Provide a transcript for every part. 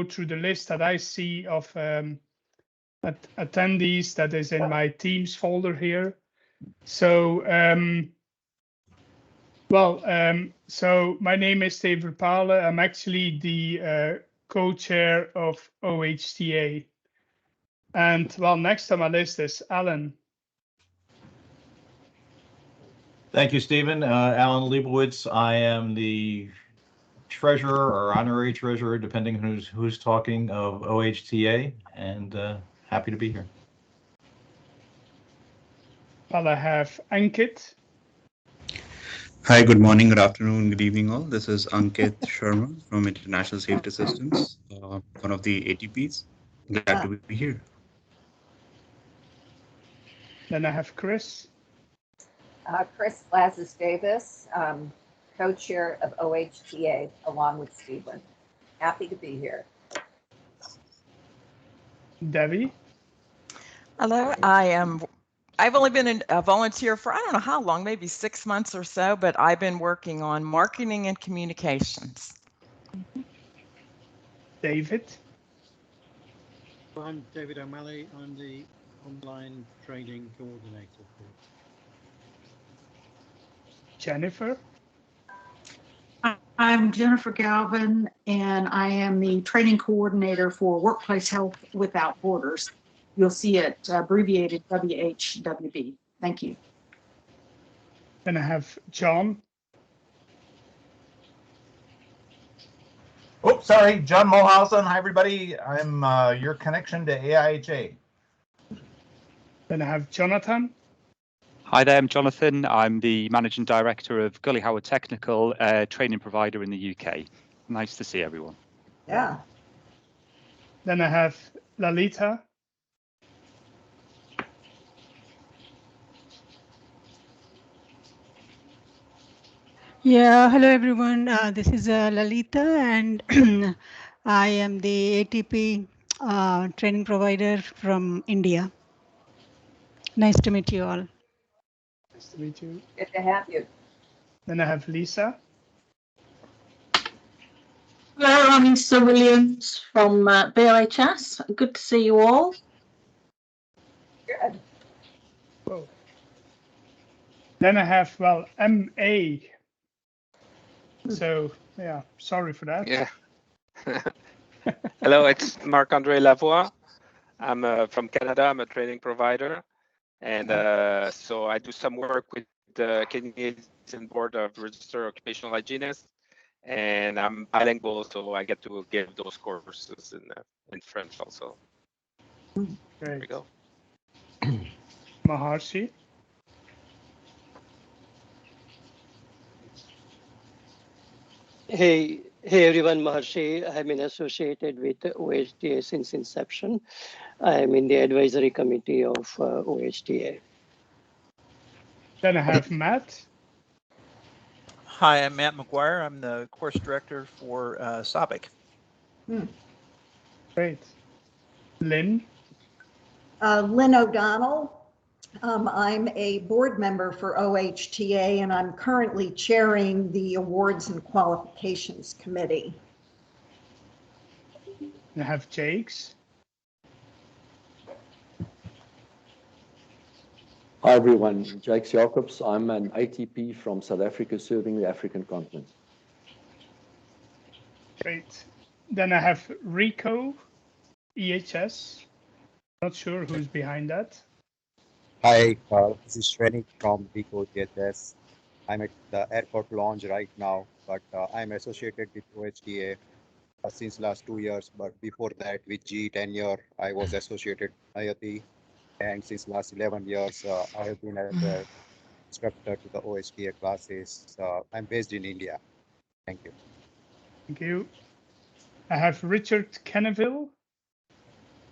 through the list that I see of attendees that is in my Teams folder here. So, so my name is Steve Verpalen. I'm actually the co-chair of OHTA. And well, next on my list is Alan. Thank you, Stephen. Alan Leibowitz. I am the treasurer or honorary treasurer, depending on who's talking, of OHTA, and happy to be here. Well, I have Ankit. Hi, good morning, good afternoon, good evening all. This is Ankit Sharma from International Safety Systems, one of the ATPs. Glad to be here. Then I have Chris. Chris Lazarus Davis, co-chair of OHTA, along with Stephen. Happy to be here. Debbie. Hello, I've only been a volunteer for, I don't know how long, maybe 6 months or so, but I've been working on marketing and communications. David. I'm David O'Malley. I'm the online training coordinator. Jennifer. I'm Jennifer Galvin, and I am the training coordinator for Workplace Health Without Borders. You'll see it abbreviated WHWB. Thank you. Then I have John. Oh, sorry, John Mulhausen. Hi, everybody. I'm your connection to AIHA. Then I have Jonathan. Hi there, I'm Jonathan. I'm the Managing Director of Gully Howard Technical, training provider in the UK. Nice to see everyone. Yeah. Then I have Lalita. Yeah, hello everyone. This is Lalita, and I am the ATP training provider from India. Nice to meet you all. Nice to meet you. Good to have you. Then I have Lisa. Hello, I'm Lisa Williams from BOHS. Good to see you all. Good. Whoa. Then I have, well, MA. So, yeah, sorry for that. Yeah. Hello, it's Marc-André Lavoie. I'm from Canada. I'm a training provider. And so I do some work with the Canadian Board of Registered Occupational Hygienists. And I'm bilingual, so I get to give those courses in French also. Great. There we go. Maharshi. Hey everyone, Maharshi. I've been associated with OHTA since inception. I'm in the advisory committee of OHTA. Then I have Matt. Hi, I'm Matt McGuire. I'm the course director for SABIC. Great. Lynn. Lynn O'Donnell. I'm a board member for OHTA, and I'm currently chairing the Awards and Qualifications Committee. I have Jakes. Hi everyone, Jakes Jacobs. I'm an ATP from South Africa serving the African continent. Great. Then I have Rico, EHS. Not sure who's behind that. Hi, this is Shrenik from Vico DHS. I'm at the airport lounge right now, but I'm associated with OHTA since last 2 years. But before that, with GE tenure, I was associated with IoT. And since last 11 years, I have been as an instructor to the OHTA classes. I'm based in India. Thank you. Thank you. I have Richard Kenneville.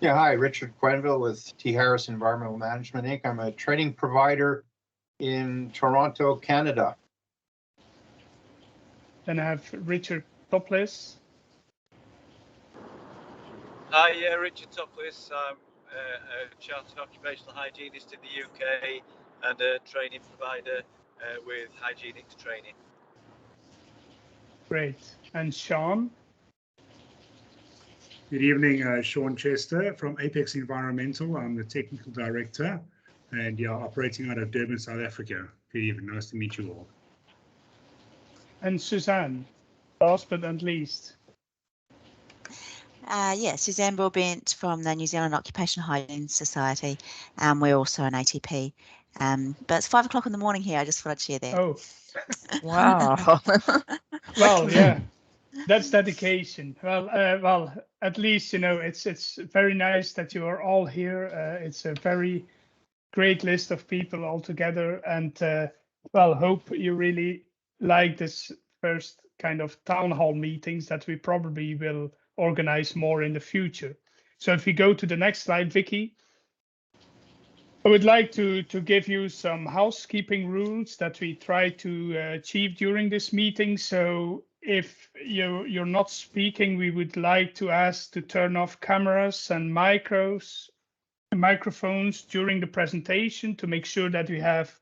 Yeah, hi, Richard Quenville with T. Harris Environmental Management, Inc. I'm a training provider in Toronto, Canada. Then I have Richard Topless. Hi, Richard Topless. I'm a chartered occupational hygienist in the UK and a training provider with hygienics training. Great. And Sean? Good evening, Sean Chester from Apex Environmental. I'm the technical director and operating out of Durban, South Africa. Good evening, nice to meet you all. And Suzanne, last but not least. Suzanne Broadbent from the New Zealand Occupational Hygiene Society, and we're also an ATP. But it's 5 o'clock in the morning here. I just thought I'd share that. Oh, wow. Well, yeah, that's dedication. Well, at least it's very nice that you are all here. It's a very great list of people all together, and hope you really like this first kind of town hall meetings that we probably will organize more in the future. So if we go to the next slide, Vicky, I would like to give you some housekeeping rules that we try to achieve during this meeting. So if you're not speaking, we would like to ask to turn off cameras and microphones during the presentation to make sure that we have,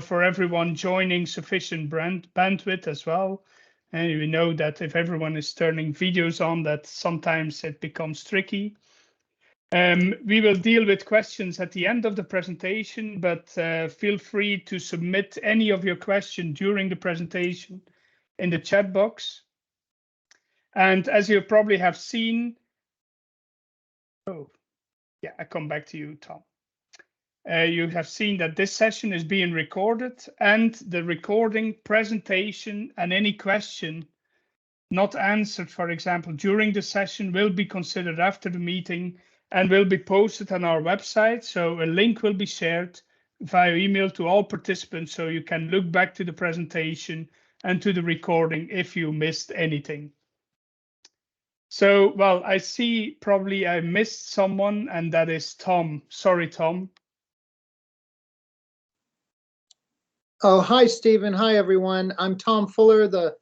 for everyone joining, sufficient bandwidth as well. And we know that if everyone is turning videos on, that sometimes it becomes tricky. We will deal with questions at the end of the presentation, but feel free to submit any of your questions during the presentation in the chat box. And as you probably have seen, I come back to you, Tom. You have seen that this session is being recorded, and the recording, presentation, and any question not answered, for example, during the session, will be considered after the meeting and will be posted on our website. So a link will be shared via email to all participants, so you can look back to the presentation and to the recording if you missed anything. So, well, I see probably I missed someone, and that is Tom. Sorry, Tom. Oh, hi, Stephen. Hi, everyone. I'm Tom Fuller, the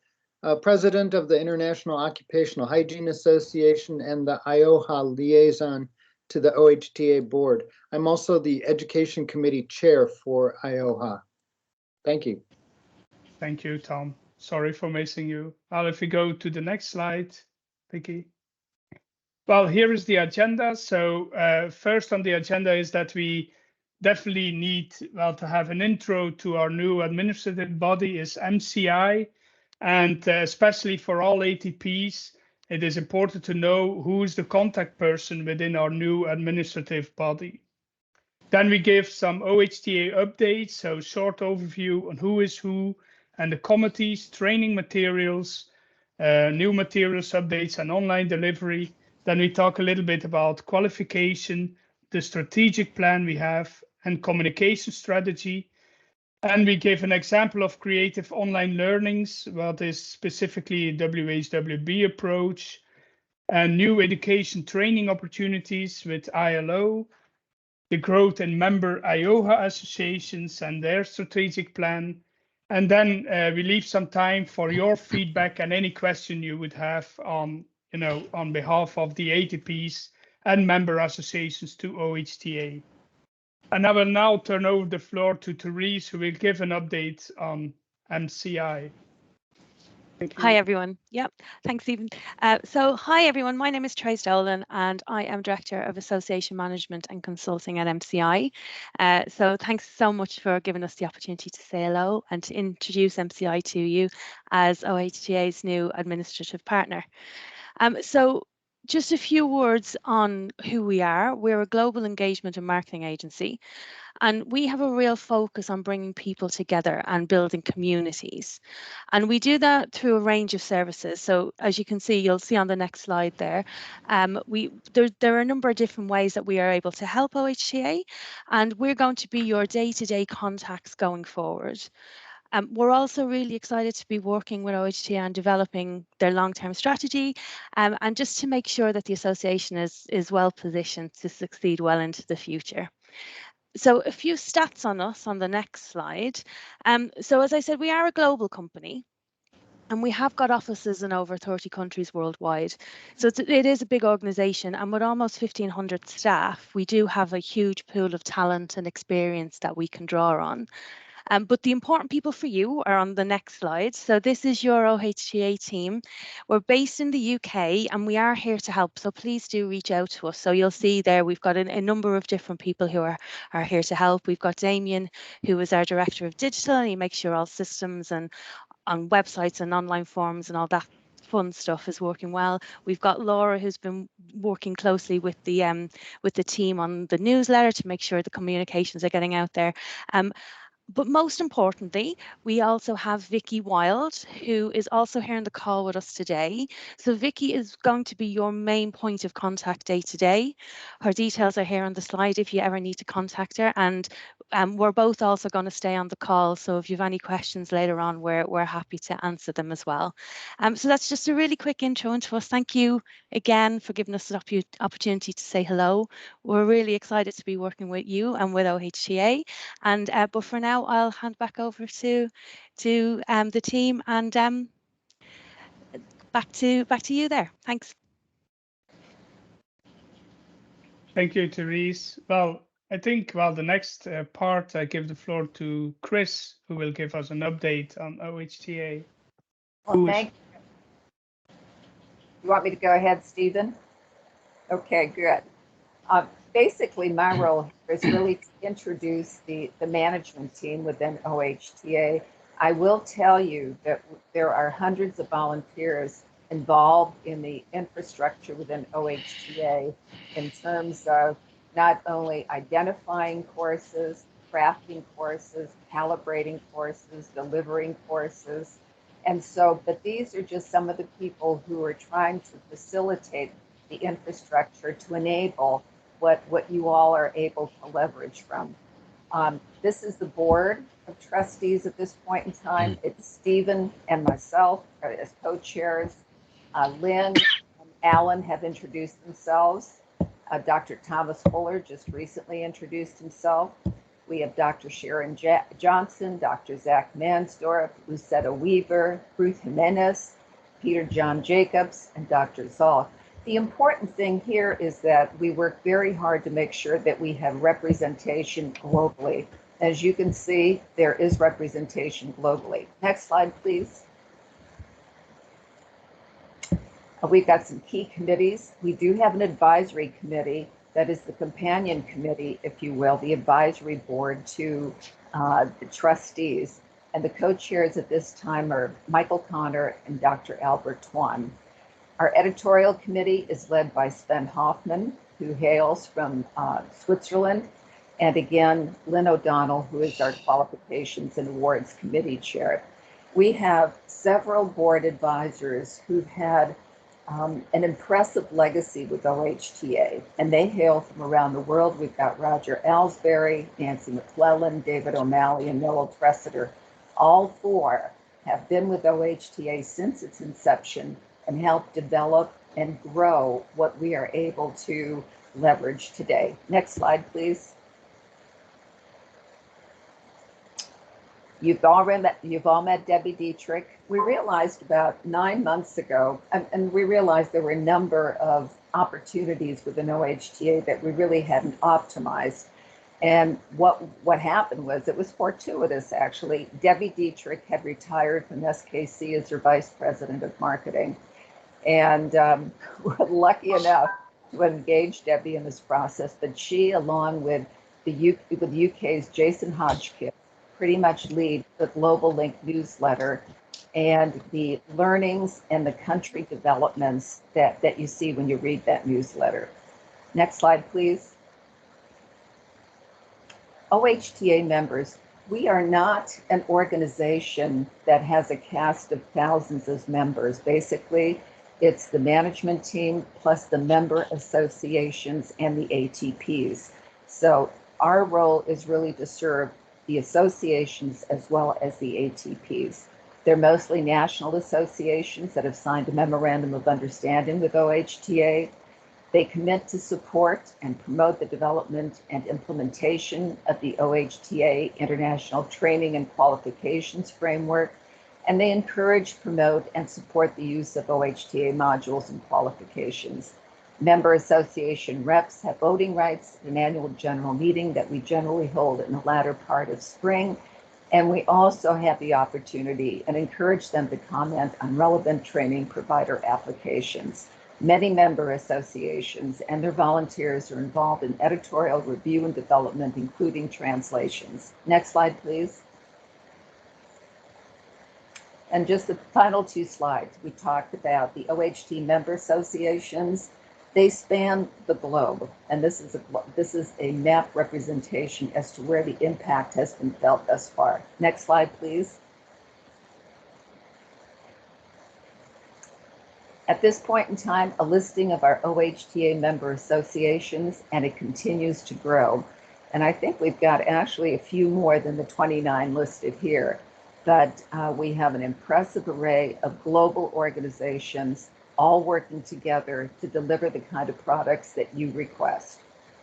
president of the International Occupational Hygiene Association and the IOHA liaison to the OHTA board. I'm also the Education Committee chair for IOHA. Thank you. Thank you, Tom. Sorry for missing you. Well, if we go to the next slide, Vicky. Well, here is the agenda. So first on the agenda is that we definitely need, to have an intro to our new administrative body is MCI. And especially for all ATPs, it is important to know who is the contact person within our new administrative body. Then we give some OHTA updates, so short overview on who is who and the committees, training materials, new materials updates and online delivery. Then we talk a little bit about qualification, the strategic plan we have, and communication strategy. And we give an example of creative online learnings, what is specifically a WHWB approach, and new education training opportunities with ILO, the growth in member IOHA associations and their strategic plan. And then we leave some time for your feedback and any question you would have on, on behalf of the ATPs and member associations to OHTA. And I will now turn over the floor to Therese, who will give an update on MCI. Hi, everyone. Yep, thanks, Stephen. Hi, everyone. My name is Trace Dolan, and I am Director of Association Management and Consulting at MCI. So thanks so much for giving us the opportunity to say hello and to introduce MCI to you as OHTA's new administrative partner. So just a few words on who we are. We're a global engagement and marketing agency, and we have a real focus on bringing people together and building communities. And we do that through a range of services. So as you can see, you'll see on the next slide there, there are a number of different ways that we are able to help OHTA, and we're going to be your day-to-day contacts going forward. We're also really excited to be working with OHTA on developing their long-term strategy, and just to make sure that the association is well positioned to succeed well into the future. So a few stats on us on the next slide. So as I said, we are a global company, and we have got offices in over 30 countries worldwide. So it is a big organization, and with almost 1,500 staff, we do have a huge pool of talent and experience that we can draw on. But the important people for you are on the next slide. So this is your OHTA team. We're based in the UK and we are here to help. So please do reach out to us. So you'll see there we've got a number of different people who are here to help. We've got Damien, who is our Director of Digital, and he makes sure all systems and on websites and online forms and all that fun stuff is working well. We've got Laura, who's been working closely with the team on the newsletter to make sure the communications are getting out there. But most importantly, we also have Vicky Wild, who is also here on the call with us today. So Vicky is going to be your main point of contact day to day. Her details are here on the slide if you ever need to contact her. And we're both also going to stay on the call. So if you have any questions later on, we're happy to answer them as well. So that's just a really quick intro into us. Thank you again for giving us the opportunity to say hello. We're really excited to be working with you and with OHTA. And but for now, I'll hand back over to the team and back to you there. Thanks. Thank you, Therese. Well, I think the next part, I give the floor to Chris, who will give us an update on OHTA. Well, thank you. You want me to go ahead, Stephen? Okay, good. Basically, my role here is really to introduce the management team within OHTA. I will tell you that there are hundreds of volunteers involved in the infrastructure within OHTA in terms of not only identifying courses, crafting courses, calibrating courses, delivering courses. And so, but these are just some of the people who are trying to facilitate the infrastructure to enable what you all are able to leverage from. This is the board of trustees at this point in time. It's Stephen and myself as co-chairs. Lynn and Alan have introduced themselves. Dr. Thomas Fuller just recently introduced himself. We have Dr. Sharon Johnson, Dr. Zach Mansdorf, Lucetta Weaver, Ruth Jimenez, Peter John Jacobs, and Dr. Zoll. The important thing here is that we work very hard to make sure that we have representation globally. As you can see, there is representation globally. Next slide, please. We've got some key committees. We do have an advisory committee that is the companion committee, if you will, the advisory board to the trustees. And the co-chairs at this time are Michael Connor and Dr. Albert Twan. Our editorial committee is led by Sven Hoffman, who hails from Switzerland, and again, Lynn O'Donnell, who is our qualifications and awards committee chair. We have several board advisors who've had an impressive legacy with OHTA, and they hail from around the world. We've got Roger Ellsbury, Nancy McClellan, David O'Malley, and Noel Tressiter. All four have been with OHTA since its inception and help develop and grow what we are able to leverage today. Next slide, please. You've all met Debbie Dietrich. We realized about 9 months ago, and we realized there were a number of opportunities within OHTA that we really hadn't optimized. And what happened was, it was fortuitous actually. Debbie Dietrich had retired from SKC as her vice president of marketing. And we're lucky enough to engage Debbie in this process, but she, along with the UK's Jason Hodgkin, pretty much lead the Global Link newsletter and the learnings and the country developments that you see when you read that newsletter. Next slide, please. OHTA members, we are not an organization that has a cast of thousands of members. Basically, it's the management team plus the member associations and the ATPs. So our role is really to serve the associations as well as the ATPs. They're mostly national associations that have signed a memorandum of understanding with OHTA. They commit to support and promote the development and implementation of the OHTA International Training and Qualifications Framework, and they encourage, promote, and support the use of OHTA modules and qualifications. Member association reps have voting rights at an annual general meeting that we generally hold in the latter part of spring, And we also have the opportunity and encourage them to comment on relevant training provider applications. Many member associations and their volunteers are involved in editorial review and development, including translations. Next slide, please. And just the final two slides, we talked about the OHT member associations. They span the globe, and this is a map representation as to where the impact has been felt thus far. Next slide, please. At this point in time, a listing of our OHTA member associations, and it continues to grow. And I think we've got actually a few more than the 29 listed here. But we have an impressive array of global organizations all working together to deliver the kind of products that you request.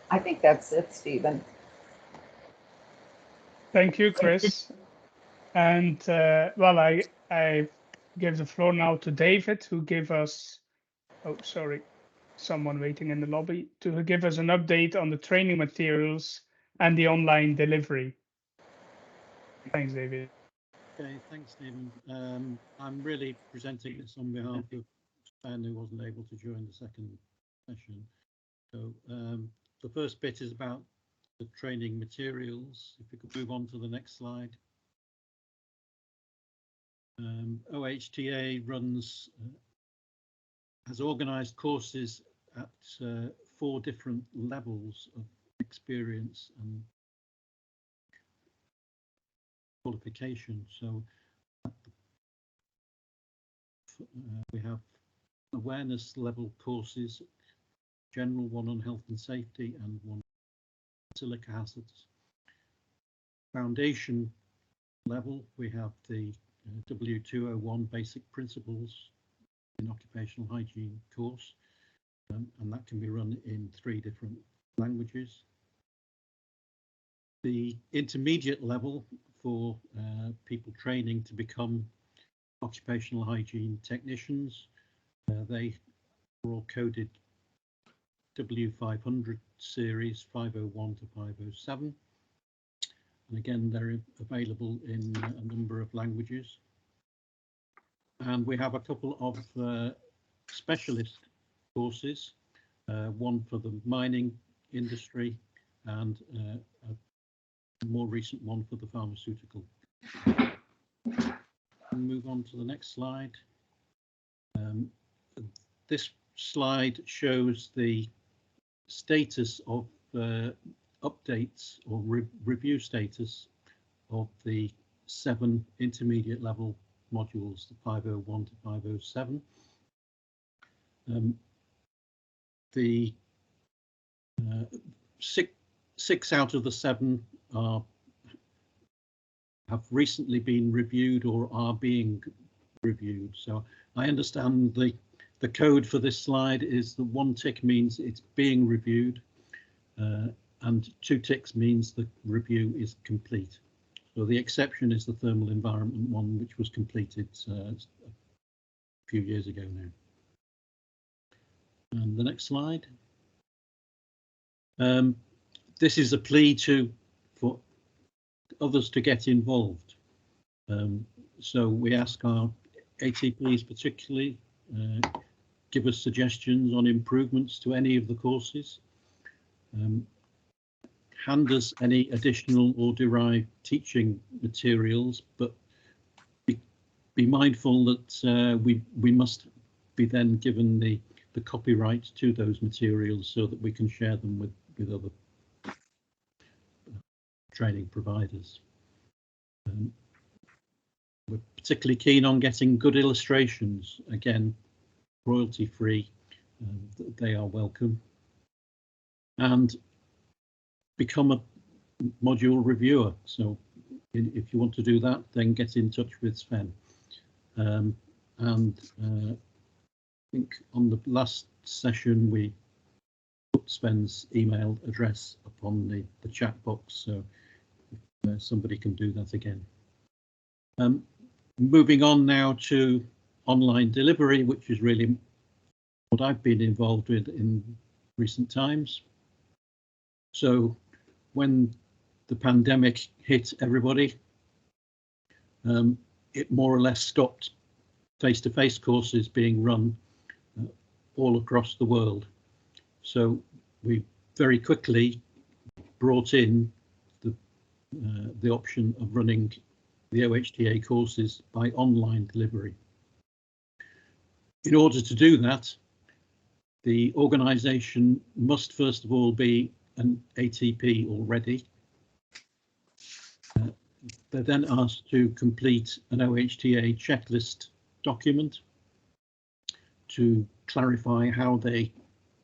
I think that's it, Stephen. Thank you, Chris. And well, I give the floor now to David, who gave us, oh, sorry, someone waiting in the lobby, to give us an update on the training materials and the online delivery. Thanks, David. Okay, thanks, Stephen. I'm really presenting this on behalf of Sven, who wasn't able to join the second session. So the first bit is about the training materials. If we could move on to the next slide. OHTA has organised courses at 4 different levels of experience and qualification. So we have awareness level courses, general one on health and safety and one on silica hazards. Foundation level, we have the W201 basic principles in occupational hygiene course, and that can be run in 3 different languages. The intermediate level for people training to become occupational hygiene technicians, they are all coded W500 series 501 to 507. And again, they're available in a number of languages. And we have a couple of specialist courses, one for the mining industry and a more recent one for the pharmaceutical. We'll move on to the next slide. This slide shows the status of updates or review status of the 7 intermediate level modules, the 501 to 507. The 6 out of the 7 have recently been reviewed or are being reviewed. So I understand the code for this slide is the 1 tick means it's being reviewed, and 2 ticks means the review is complete. So the exception is the thermal environment one, which was completed a few years ago now. And the next slide. This is a plea for others to get involved. So we ask our ATPs particularly, give us suggestions on improvements to any of the courses. Hand us any additional or derived teaching materials, but be mindful that we must be then given the copyright to those materials so that we can share them with other training providers. We're particularly keen on getting good illustrations, again, royalty free, they are welcome. And become a module reviewer. So if you want to do that, then get in touch with Sven. And I think on the last session, we put Sven's email address upon the chat box, so somebody can do that again. Moving on now to online delivery, which is really what I've been involved with in recent times. So when the pandemic hit everybody, it more or less stopped face-to-face courses being run all across the world. So we very quickly brought in the option of running the OHTA courses by online delivery. In order to do that, the organisation must first of all be an ATP already. They're then asked to complete an OHTA checklist document to clarify how they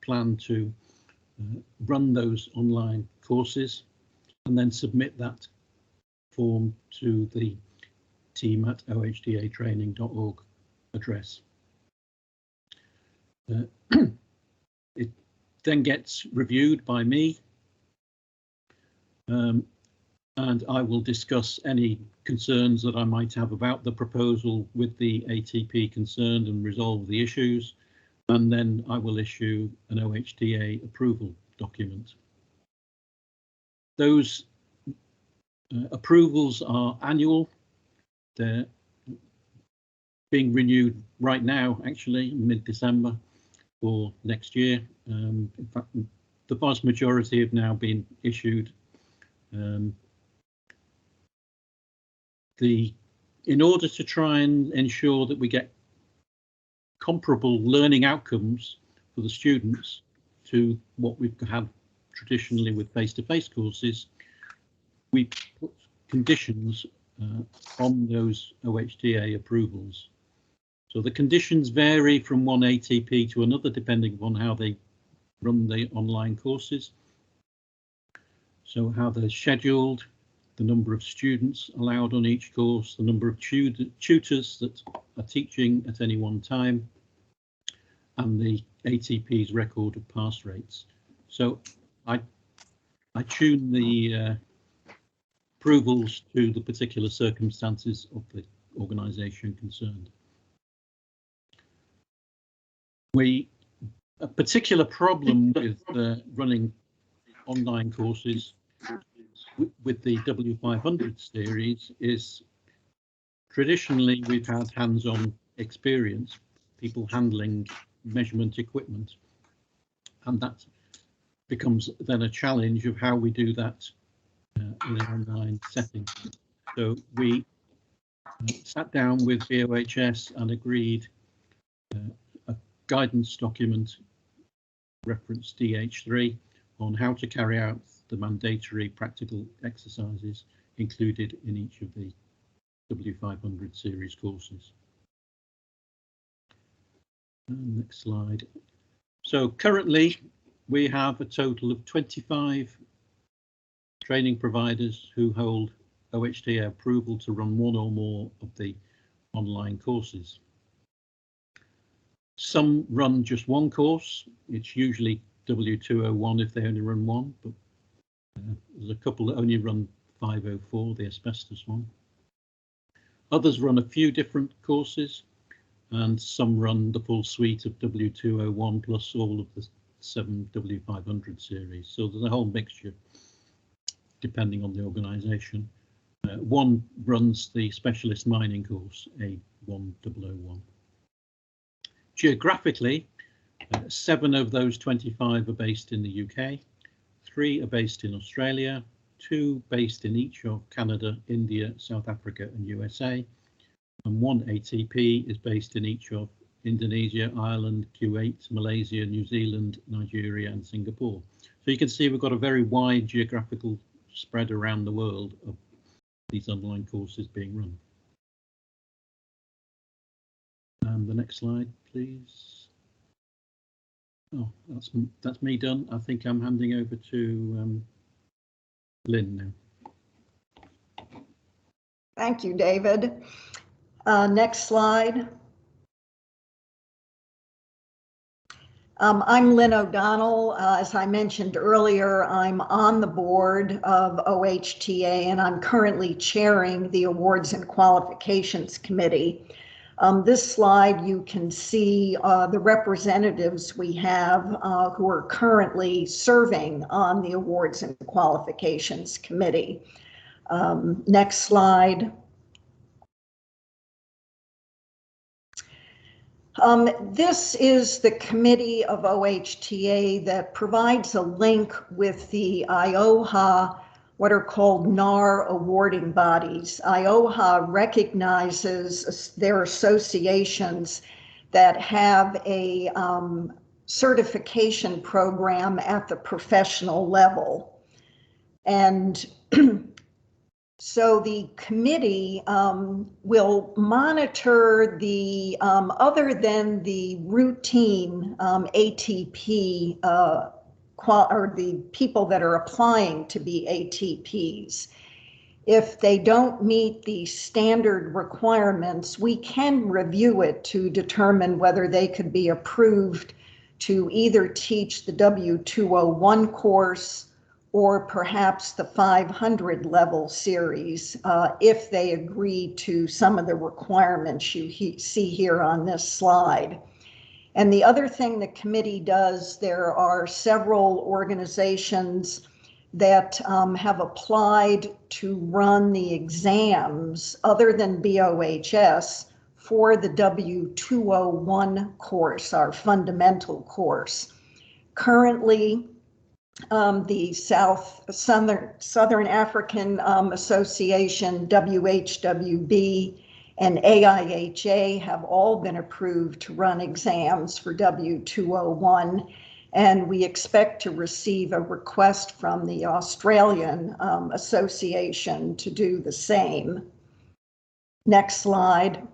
plan to run those online courses, and then submit that form to the team@ohtatraining.org address. It then gets reviewed by me, and I will discuss any concerns that I might have about the proposal with the ATP concerned and resolve the issues, and then I will issue an OHTA approval document. Those approvals are annual. They're being renewed right now, actually, mid-December for next year. In fact, the vast majority have now been issued. In order to try and ensure that we get comparable learning outcomes for the students to what we've had traditionally with face-to-face courses, we put conditions on those OHTA approvals. So the conditions vary from one ATP to another depending upon how they run the online courses. So how they're scheduled, the number of students allowed on each course, the number of tutors that are teaching at any one time, and the ATP's record of pass rates. So I tune the approvals to the particular circumstances of the organisation concerned. A particular problem with running online courses with the W500 series is traditionally we've had hands-on experience, people handling measurement equipment, and that becomes then a challenge of how we do that in an online setting. So we sat down with BOHS and agreed a guidance document, reference DH3, on how to carry out the mandatory practical exercises included in each of the W500 series courses. Next slide. So currently we have a total of 25 training providers who hold OHTA approval to run one or more of the online courses. Some run just one course. It's usually W201 if they only run one, but there's a couple that only run 504, the asbestos one. Others run a few different courses, and some run the full suite of W201 plus all of the 7 W500 series. So there's a whole mixture depending on the organisation. One runs the specialist mining course, A1001. Geographically, 7 of those 25 are based in the UK, 3 are based in Australia, 2 based in each of Canada, India, South Africa and USA, and 1 ATP is based in each of Indonesia, Ireland, Kuwait, Malaysia, New Zealand, Nigeria and Singapore. So you can see we've got a very wide geographical spread around the world of these online courses being run. And the next slide, please. Oh, that's me done. I think I'm handing over to Lynn now. Thank you, David. Next slide. I'm Lynn O'Donnell. As I mentioned earlier, I'm on the board of OHTA and I'm currently chairing the Awards and Qualifications Committee. This slide, you can see the representatives we have who are currently serving on the Awards and Qualifications Committee. Next slide. This is the committee of OHTA that provides a link with the IOHA, what are called NAR awarding bodies. IOHA recognizes their associations that have a certification program at the professional level. And so the committee will monitor the, other than the routine ATP, or the people that are applying to be ATPs. If they don't meet the standard requirements, we can review it to determine whether they could be approved to either teach the W201 course or perhaps the 500 level series if they agree to some of the requirements you see here on this slide. And the other thing the committee does, there are several organizations that have applied to run the exams other than BOHS for the W201 course, our fundamental course. Currently, the Southern African Association, WHWB, and AIHA have all been approved to run exams for W201, and we expect to receive a request from the Australian Association to do the same. Next slide.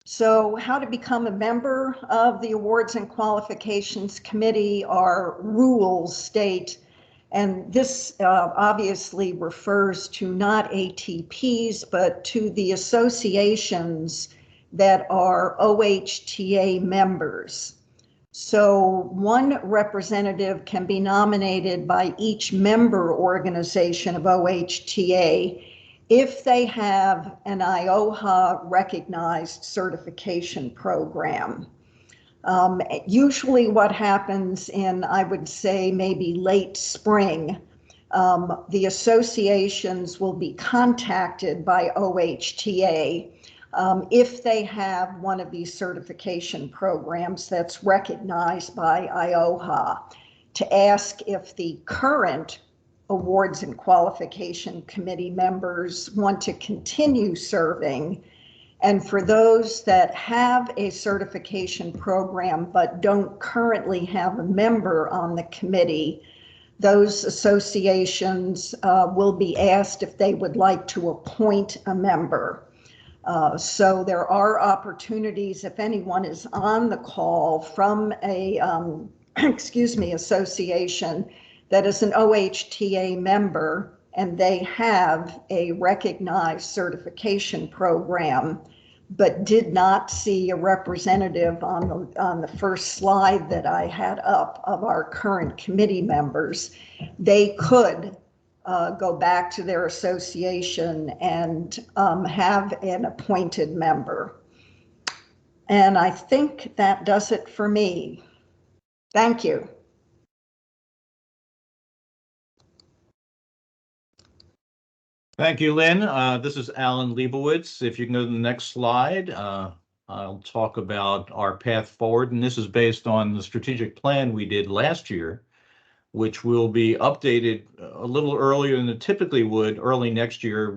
So how to become a member of the Awards and Qualifications Committee, our rules state, and this obviously refers to not ATPs, but to the associations that are OHTA members. So one representative can be nominated by each member organization of OHTA if they have an IOHA recognized certification program. Usually what happens in, I would say, maybe late spring, the associations will be contacted by OHTA if they have one of these certification programs that's recognized by IOHA, to ask if the current Awards and Qualification Committee members want to continue serving. And for those that have a certification program but don't currently have a member on the committee, those associations will be asked if they would like to appoint a member. So there are opportunities if anyone is on the call from a, association that is an OHTA member and they have a recognized certification program, but did not see a representative on the first slide that I had up of our current committee members, they could go back to their association and have an appointed member. And I think that does it for me. Thank you. Thank you, Lynn. This is Alan Leibowitz. If you can go to the next slide, I'll talk about our path forward. And this is based on the strategic plan we did last year, which will be updated a little earlier than it typically would early next year,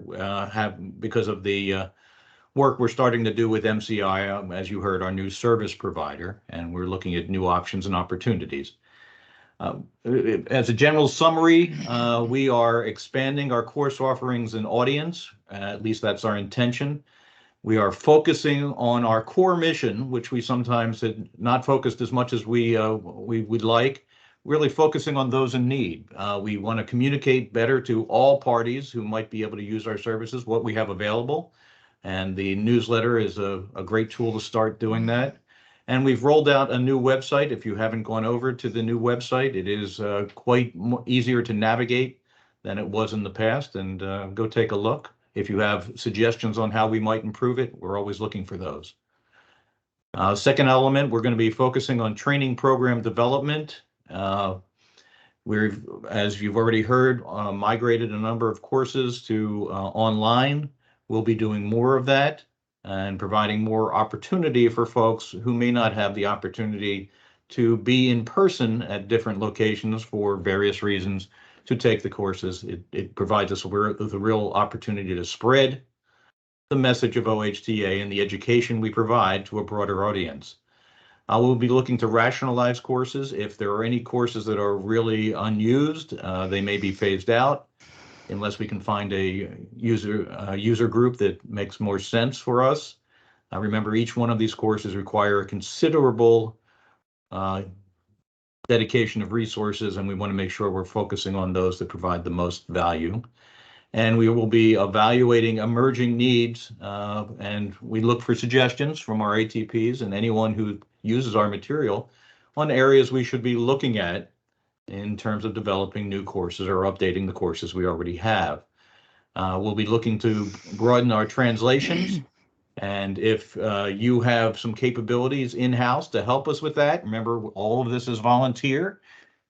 because of the work we're starting to do with MCI, as you heard, our new service provider, and we're looking at new options and opportunities. As a general summary, we are expanding our course offerings and audience. At least that's our intention. We are focusing on our core mission, which we sometimes had not focused as much as we would like, really focusing on those in need. We want to communicate better to all parties who might be able to use our services, what we have available. And the newsletter is a great tool to start doing that. And we've rolled out a new website. If you haven't gone over to the new website, it is quite easier to navigate than it was in the past. And go take a look. If you have suggestions on how we might improve it, we're always looking for those. Second element, we're going to be focusing on training program development. We've, as you've already heard, migrated a number of courses to online. We'll be doing more of that. and providing more opportunity for folks who may not have the opportunity to be in person at different locations for various reasons to take the courses. It provides us with a real opportunity to spread the message of OHTA and the education we provide to a broader audience. We'll be looking to rationalize courses. If there are any courses that are really unused, they may be phased out unless we can find a user group that makes more sense for us. Remember, each one of these courses require a considerable dedication of resources, and we want to make sure we're focusing on those that provide the most value. And we will be evaluating emerging needs, and we look for suggestions from our ATPs and anyone who uses our material on areas we should be looking at in terms of developing new courses or updating the courses we already have. We'll be looking to broaden our translations. And if you have some capabilities in-house to help us with that, remember, all of this is volunteer,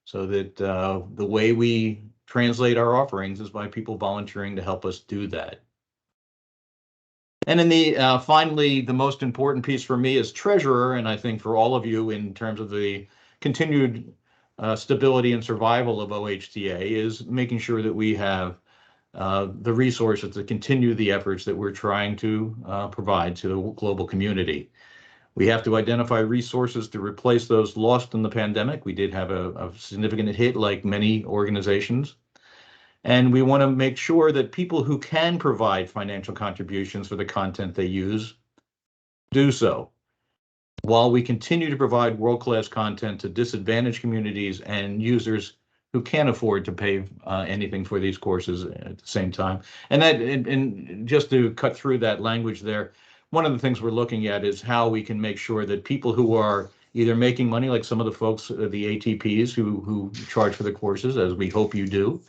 so that the way we translate our offerings is by people volunteering to help us do that. And in the finally, the most important piece for me as treasurer, and I think for all of you in terms of the continued stability and survival of OHTA, is making sure that we have the resources to continue the efforts that we're trying to provide to the global community. We have to identify resources to replace those lost in the pandemic. We did have a significant hit, like many organizations. And we want to make sure that people who can provide financial contributions for the content they use do so, while we continue to provide world-class content to disadvantaged communities and users who can't afford to pay anything for these courses at the same time. And just to cut through that language there, one of the things we're looking at is how we can make sure that people who are either making money, like some of the folks, the ATPs who charge for the courses, as we hope you do,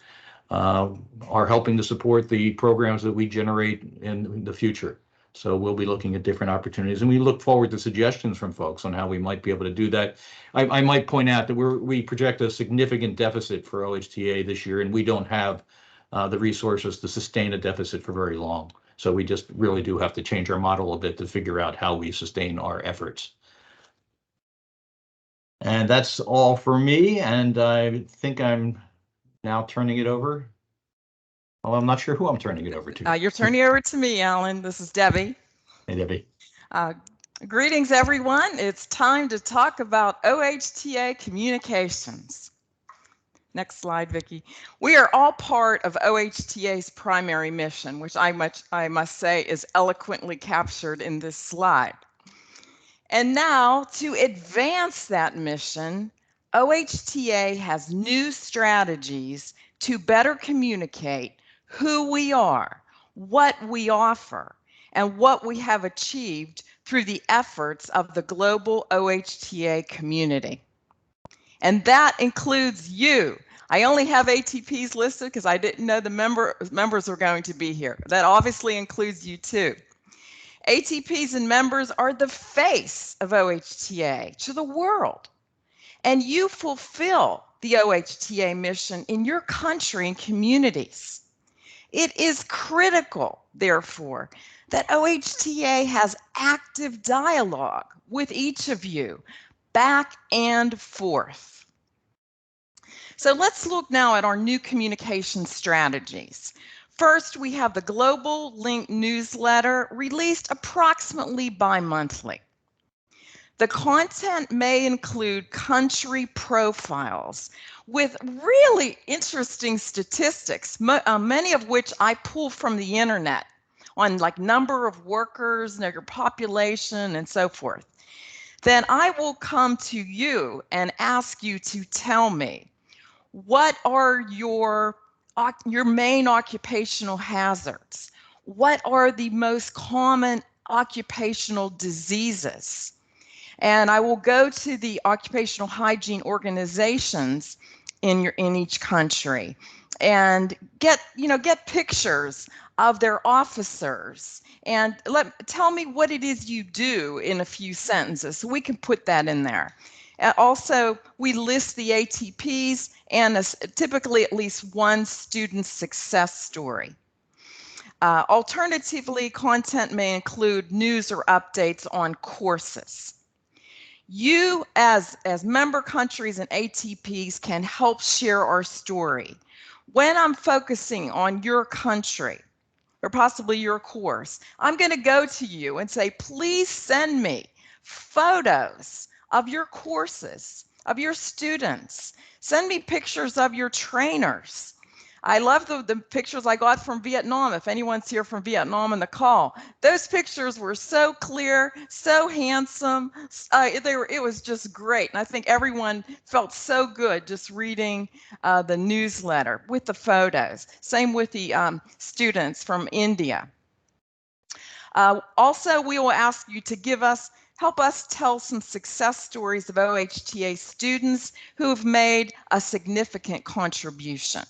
are helping to support the programs that we generate in the future. So we'll be looking at different opportunities, and we look forward to suggestions from folks on how we might be able to do that. I might point out that we project a significant deficit for OHTA this year, and we don't have the resources to sustain a deficit for very long. So we just really do have to change our model a bit to figure out how we sustain our efforts. And that's all for me, and I think I'm now turning it over. Well, I'm not sure who I'm turning it over to. You're turning it over to me, Alan. This is Debbie. Hey, Debbie. Greetings, everyone. It's time to talk about OHTA communications. Next slide, Vicki. We are all part of OHTA's primary mission, which I must say is eloquently captured in this slide. And now, to advance that mission, OHTA has new strategies to better communicate who we are, what we offer, and what we have achieved through the efforts of the global OHTA community. And that includes you. I only have ATPs listed because I didn't know the members were going to be here. That obviously includes you too. ATPs and members are the face of OHTA to the world. And you fulfill the OHTA mission in your country and communities. It is critical, therefore, that OHTA has active dialogue with each of you, back and forth. So let's look now at our new communication strategies. First, we have the Global Link newsletter released approximately bi-monthly. The content may include country profiles with really interesting statistics, many of which I pull from the internet on like number of workers, your population, and so forth. Then I will come to you and ask you to tell me, what are your main occupational hazards? What are the most common occupational diseases? And I will go to the occupational hygiene organizations in each country and get pictures of their officers and tell me what it is you do in a few sentences so we can put that in there. Also, we list the ATPs and typically at least one student success story. Alternatively, content may include news or updates on courses. You as member countries and ATPs can help share our story. When I'm focusing on your country or possibly your course, I'm going to go to you and say, please send me photos of your courses, of your students. Send me pictures of your trainers. I love the pictures I got from Vietnam. If anyone's here from Vietnam in the call, those pictures were so clear, so handsome. It was just great. And I think everyone felt so good just reading the newsletter with the photos. Same with the students from India. Also, we will ask you to help us tell some success stories of OHTA students who have made a significant contribution.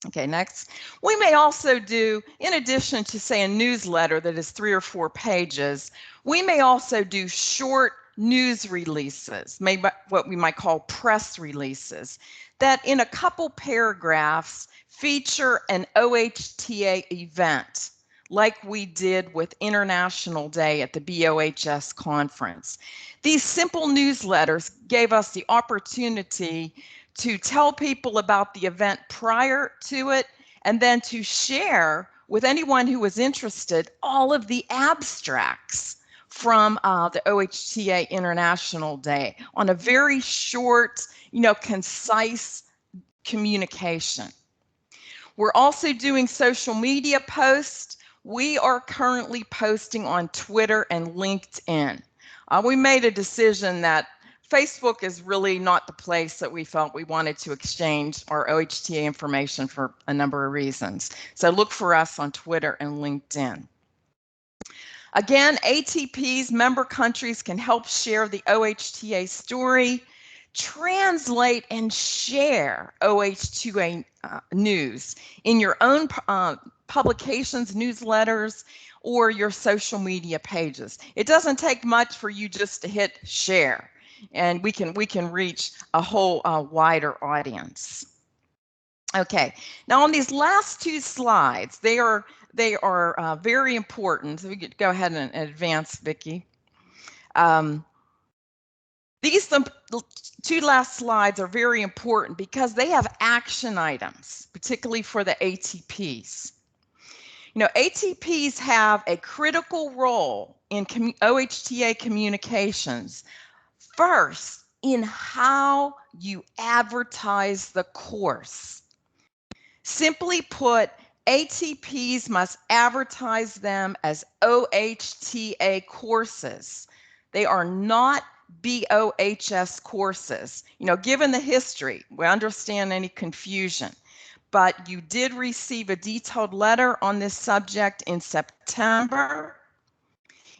Okay, next. We may also do, in addition to say a newsletter that is 3 or 4 pages, we may also do short news releases, maybe what we might call press releases, that in a couple paragraphs feature an OHTA event, like we did with International Day at the BOHS conference. These simple newsletters gave us the opportunity to tell people about the event prior to it, and then to share with anyone who was interested all of the abstracts from the OHTA International Day on a very short, concise communication. We're also doing social media posts. We are currently posting on Twitter and LinkedIn. We made a decision that Facebook is really not the place that we felt we wanted to exchange our OHTA information for a number of reasons. So look for us on Twitter and LinkedIn. Again, ATPs, member countries, can help share the OHTA story, translate and share OHTA news in your own publications, newsletters, or your social media pages. It doesn't take much for you just to hit share, and we can reach a whole wider audience. Okay, now on these last 2 slides, they are very important. So we could go ahead and advance, Vicki. The 2 last slides are very important because they have action items, particularly for the ATPs. ATPs have a critical role in OHTA communications. First, in how you advertise the course. Simply put, ATPs must advertise them as OHTA courses. They are not BOHS courses. Given the history, we understand any confusion, but you did receive a detailed letter on this subject in September.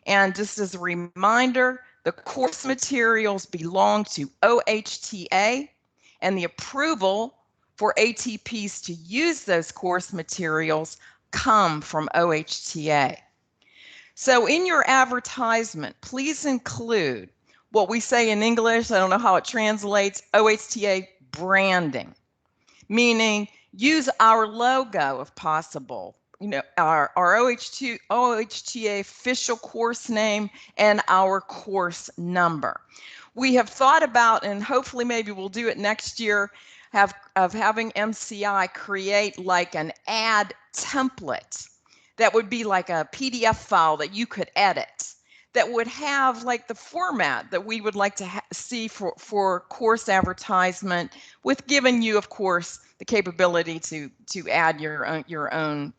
And just as a reminder, the course materials belong to OHTA, and the approval for ATPs to use those course materials come from OHTA. So in your advertisement, please include what we say in English, I don't know how it translates, OHTA branding, meaning use our logo if possible, our OHTA official course name and our course number. We have thought about, and hopefully maybe we'll do it next year, of having MCI create like an ad template that would be like a PDF file that you could edit, that would have like the format that we would like to see for course advertisement, with giving you, of course, the capability to add your own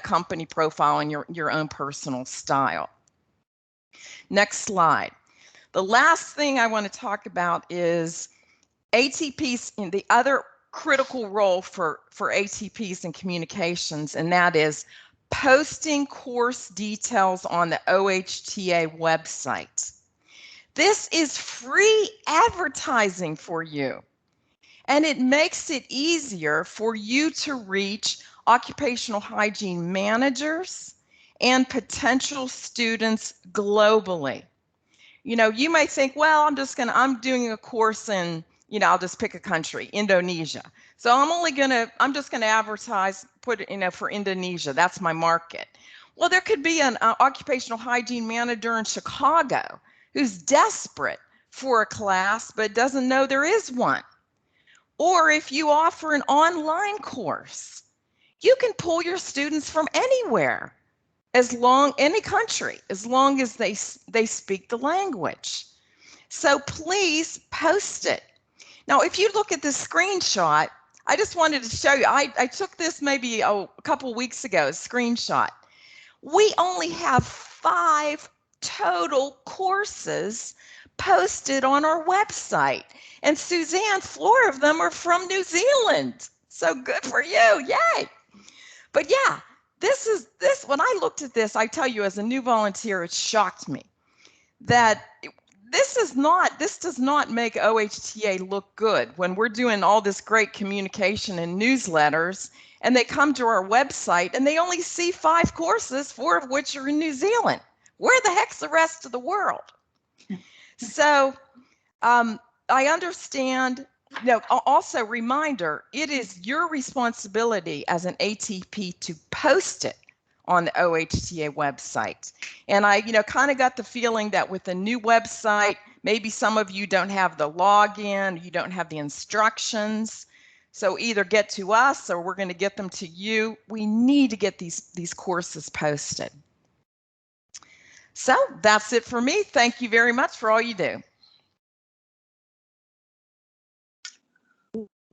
company profile and your own personal style. Next slide. The last thing I want to talk about is ATPs in the other critical role for ATPs in communications, and that is posting course details on the OHTA website. This is free advertising for you, and it makes it easier for you to reach occupational hygiene managers and potential students globally. You may think, well, I'm doing a course in, I'll just pick a country, Indonesia. So I'm just gonna advertise, put it, you know, for Indonesia. That's my market. Well, there could be an occupational hygiene manager in Chicago who's desperate for a class but doesn't know there is one. Or if you offer an online course, you can pull your students from anywhere, any country, as long as they speak the language. So please post it. Now, if you look at this screenshot, I just wanted to show you, I took this maybe a couple weeks ago, a screenshot. We only have 5 total courses posted on our website. And Suzanne, 4 of them are from New Zealand. So good for you, yay. But yeah, when I looked at this, I tell you, as a new volunteer, it shocked me that this does not make OHTA look good when we're doing all this great communication and newsletters, and they come to our website and they only see 5 courses, 4 of which are in New Zealand. Where the heck's the rest of the world? So I understand. No, also reminder, it is your responsibility as an ATP to post it on the OHTA website. And I, kind of got the feeling that with the new website, maybe some of you don't have the login, you don't have the instructions. So either get to us or we're going to get them to you. We need to get these courses posted. So that's it for me. Thank you very much for all you do.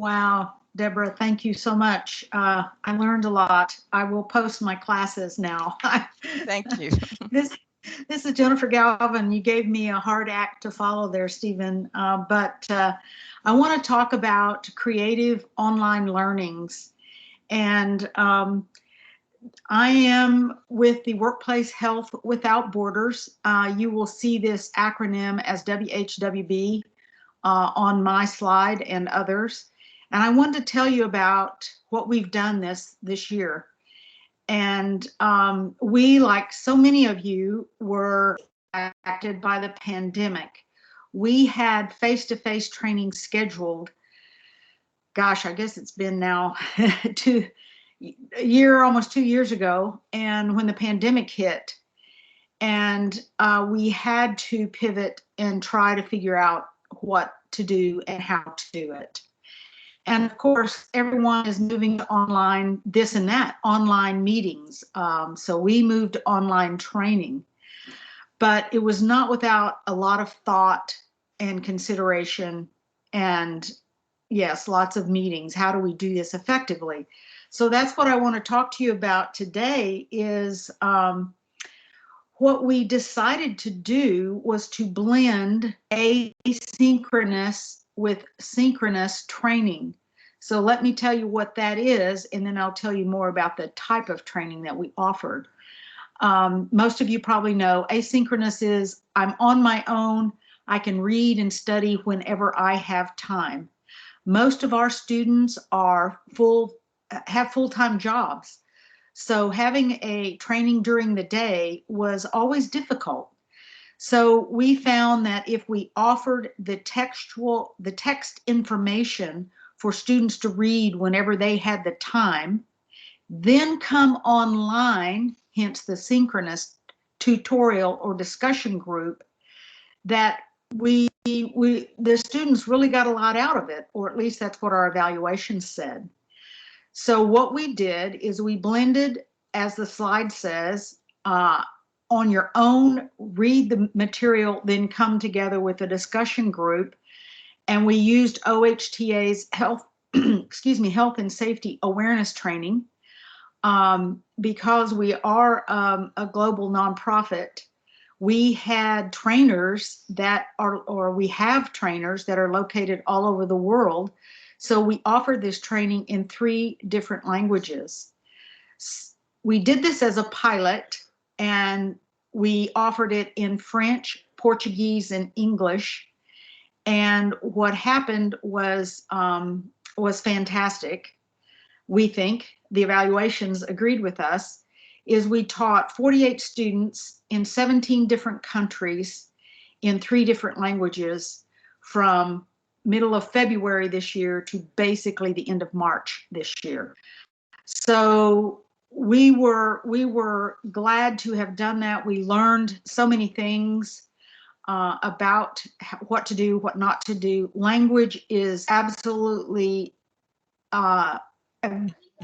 Wow, Deborah, thank you so much. I learned a lot. I will post my classes now. Thank you. This is Jennifer Galvin. You gave me a hard act to follow there, Stephen. But I want to talk about creative online learnings. And I am with the Workplace Health Without Borders. You will see this acronym as WHWB on my slide and others. And I wanted to tell you about what we've done this year. And we, like so many of you, were impacted by the pandemic. We had face-to-face training scheduled. Gosh, I guess it's been now almost 2 years ago. And when the pandemic hit, and we had to pivot and try to figure out what to do and how to do it. And of course, everyone is moving to online, this and that, online meetings. So we moved to online training, but it was not without a lot of thought and consideration and, yes, lots of meetings. How do we do this effectively? So that's what I want to talk to you about today is what we decided to do was to blend asynchronous with synchronous training. So let me tell you what that is, and then I'll tell you more about the type of training that we offered. Most of you probably know asynchronous is I'm on my own. I can read and study whenever I have time. Most of our students have full-time jobs. So having a training during the day was always difficult. So we found that if we offered the text information for students to read whenever they had the time, then come online, hence the synchronous tutorial or discussion group, that the students really got a lot out of it, or at least that's what our evaluations said. So what we did is we blended, as the slide says, on your own, read the material, then come together with a discussion group. And we used OHTA's health and safety awareness training. Because we are a global nonprofit, we had trainers we have trainers that are located all over the world. So we offered this training in 3 different languages. We did this as a pilot, and we offered it in French, Portuguese, and English. And what happened was fantastic. We think the evaluations agreed with us, is we taught 48 students in 17 different countries in 3 different languages from middle of February this year to basically the end of March this year. So we were glad to have done that. We learned so many things about what to do, what not to do. Language is absolutely a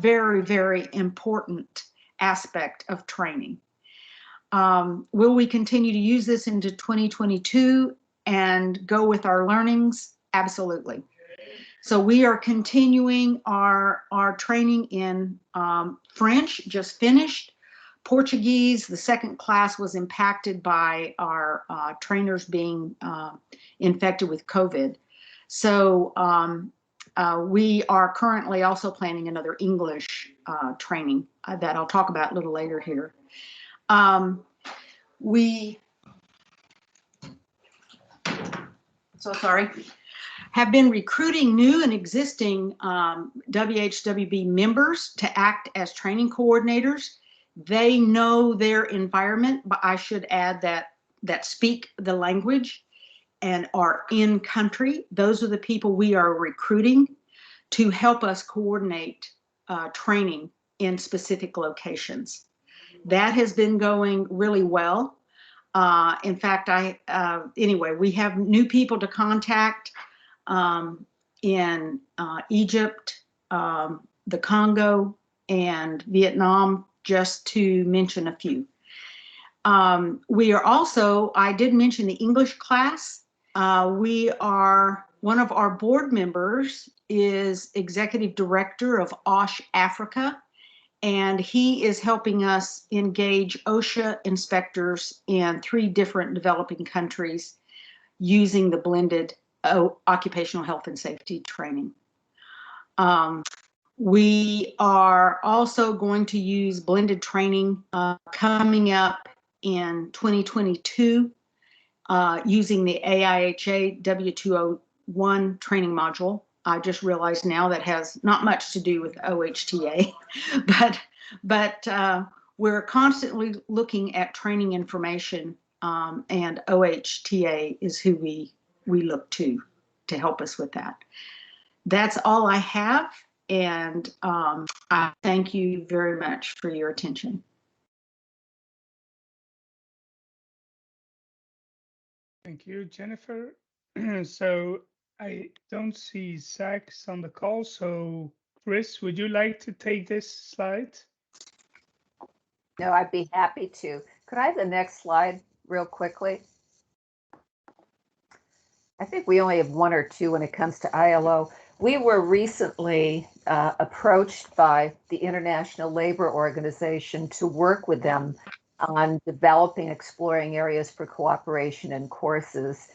very, very important aspect of training. Will we continue to use this into 2022 and go with our learnings? Absolutely. So we are continuing our training in French, just finished. Portuguese, the second class was impacted by our trainers being infected with COVID. So we are currently also planning another English training that I'll talk about a little later here. Have been recruiting new and existing WHWB members to act as training coordinators. They know their environment, but I should add that speak the language and are in country. Those are the people we are recruiting to help us coordinate training in specific locations. That has been going really well. In fact, anyway, we have new people to contact in Egypt, the Congo, and Vietnam, just to mention a few. We are also, I did mention the English class. One of our board members is executive director of OHTA Africa, and he is helping us engage OSHA inspectors in 3 different developing countries using the blended occupational health and safety training. We are also going to use blended training coming up in 2022 using the AIHA W201 training module. I just realized now that has not much to do with OHTA, but we're constantly looking at training information, and OHTA is who we look to help us with that. That's all I have, and I thank you very much for your attention. Thank you, Jennifer. So I don't see Zach's on the call, so Chris, would you like to take this slide? No, I'd be happy to. Could I have the next slide real quickly? I think we only have 1 or 2 when it comes to ILO. We were recently approached by the International Labor Organization to work with them on developing, exploring areas for cooperation and courses.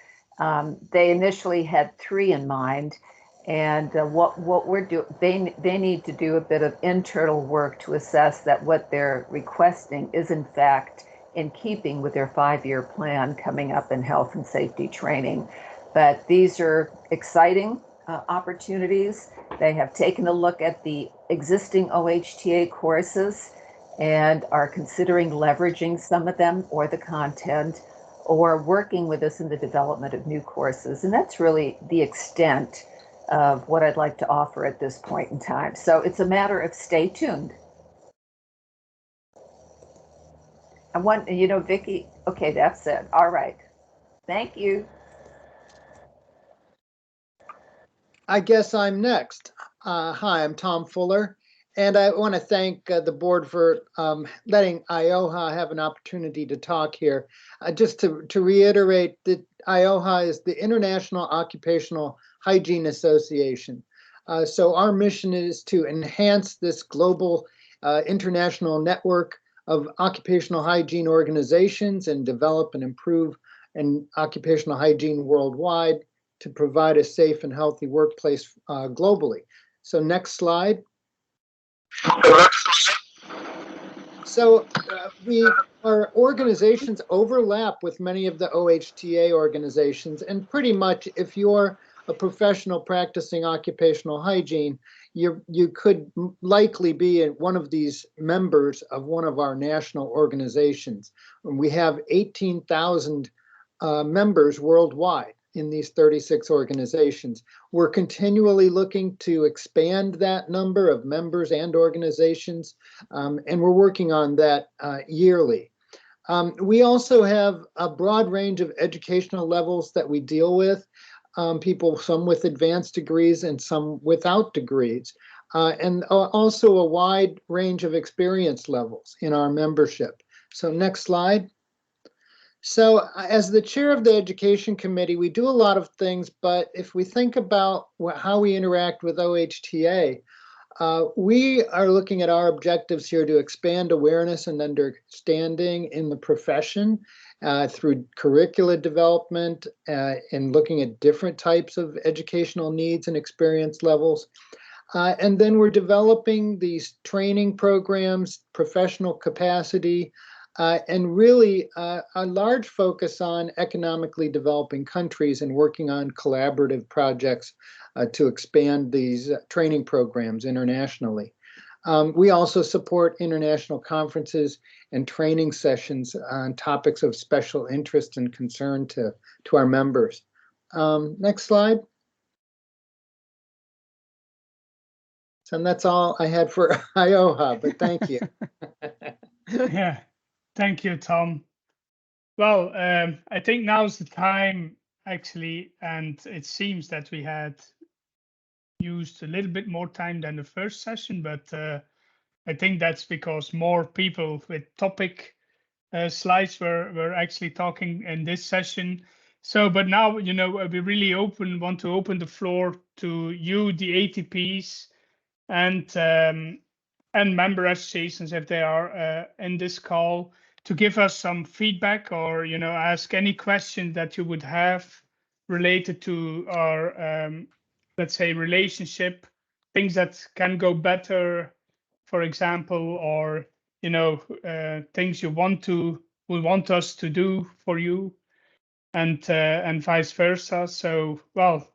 They initially had 3 in mind, and what we're doing, they need to do a bit of internal work to assess that what they're requesting is in fact in keeping with their 5-year plan coming up in health and safety training. But these are exciting opportunities. They have taken a look at the existing OHTA courses and are considering leveraging some of them or the content, or working with us in the development of new courses. And that's really the extent of what I'd like to offer at this point in time. So it's a matter of stay tuned. I want, Vicki, okay, that's it. All right. Thank you. I guess I'm next. Hi, I'm Tom Fuller, and I want to thank the board for letting IOHA have an opportunity to talk here. Just to reiterate that IOHA is the International Occupational Hygiene Association. So our mission is to enhance this global international network of occupational hygiene organizations and develop and improve occupational hygiene worldwide to provide a safe and healthy workplace globally. So next slide. So our organizations overlap with many of the OHTA organizations, and pretty much if you're a professional practicing occupational hygiene, you could likely be one of these members of one of our national organizations. And we have 18,000 members worldwide. in these 36 organizations. We're continually looking to expand that number of members and organizations, and we're working on that yearly. We also have a broad range of educational levels that we deal with, people, some with advanced degrees and some without degrees, and also a wide range of experience levels in our membership. So next slide. So as the chair of the education committee, we do a lot of things, but if we think about how we interact with OHTA, we are looking at our objectives here to expand awareness and understanding in the profession through curricula development and looking at different types of educational needs and experience levels. And then we're developing these training programs, professional capacity, and really a large focus on economically developing countries and working on collaborative projects to expand these training programs internationally. We also support international conferences and training sessions on topics of special interest and concern to our members. Next slide. And that's all I had for IOHA, but thank you. Yeah, thank you, Tom. Well, I think now's the time, actually, and it seems that we had used a little bit more time than the first session, but I think that's because more people with topic slides were actually talking in this session. So, but now, you know, we really want to open the floor to you, the ATPs, and member associations, if they are in this call, to give us some feedback or, you know, ask any question that you would have related to our, let's say, relationship, things that can go better, for example, or, you know, things you will want us to do for you, and vice versa. So, well,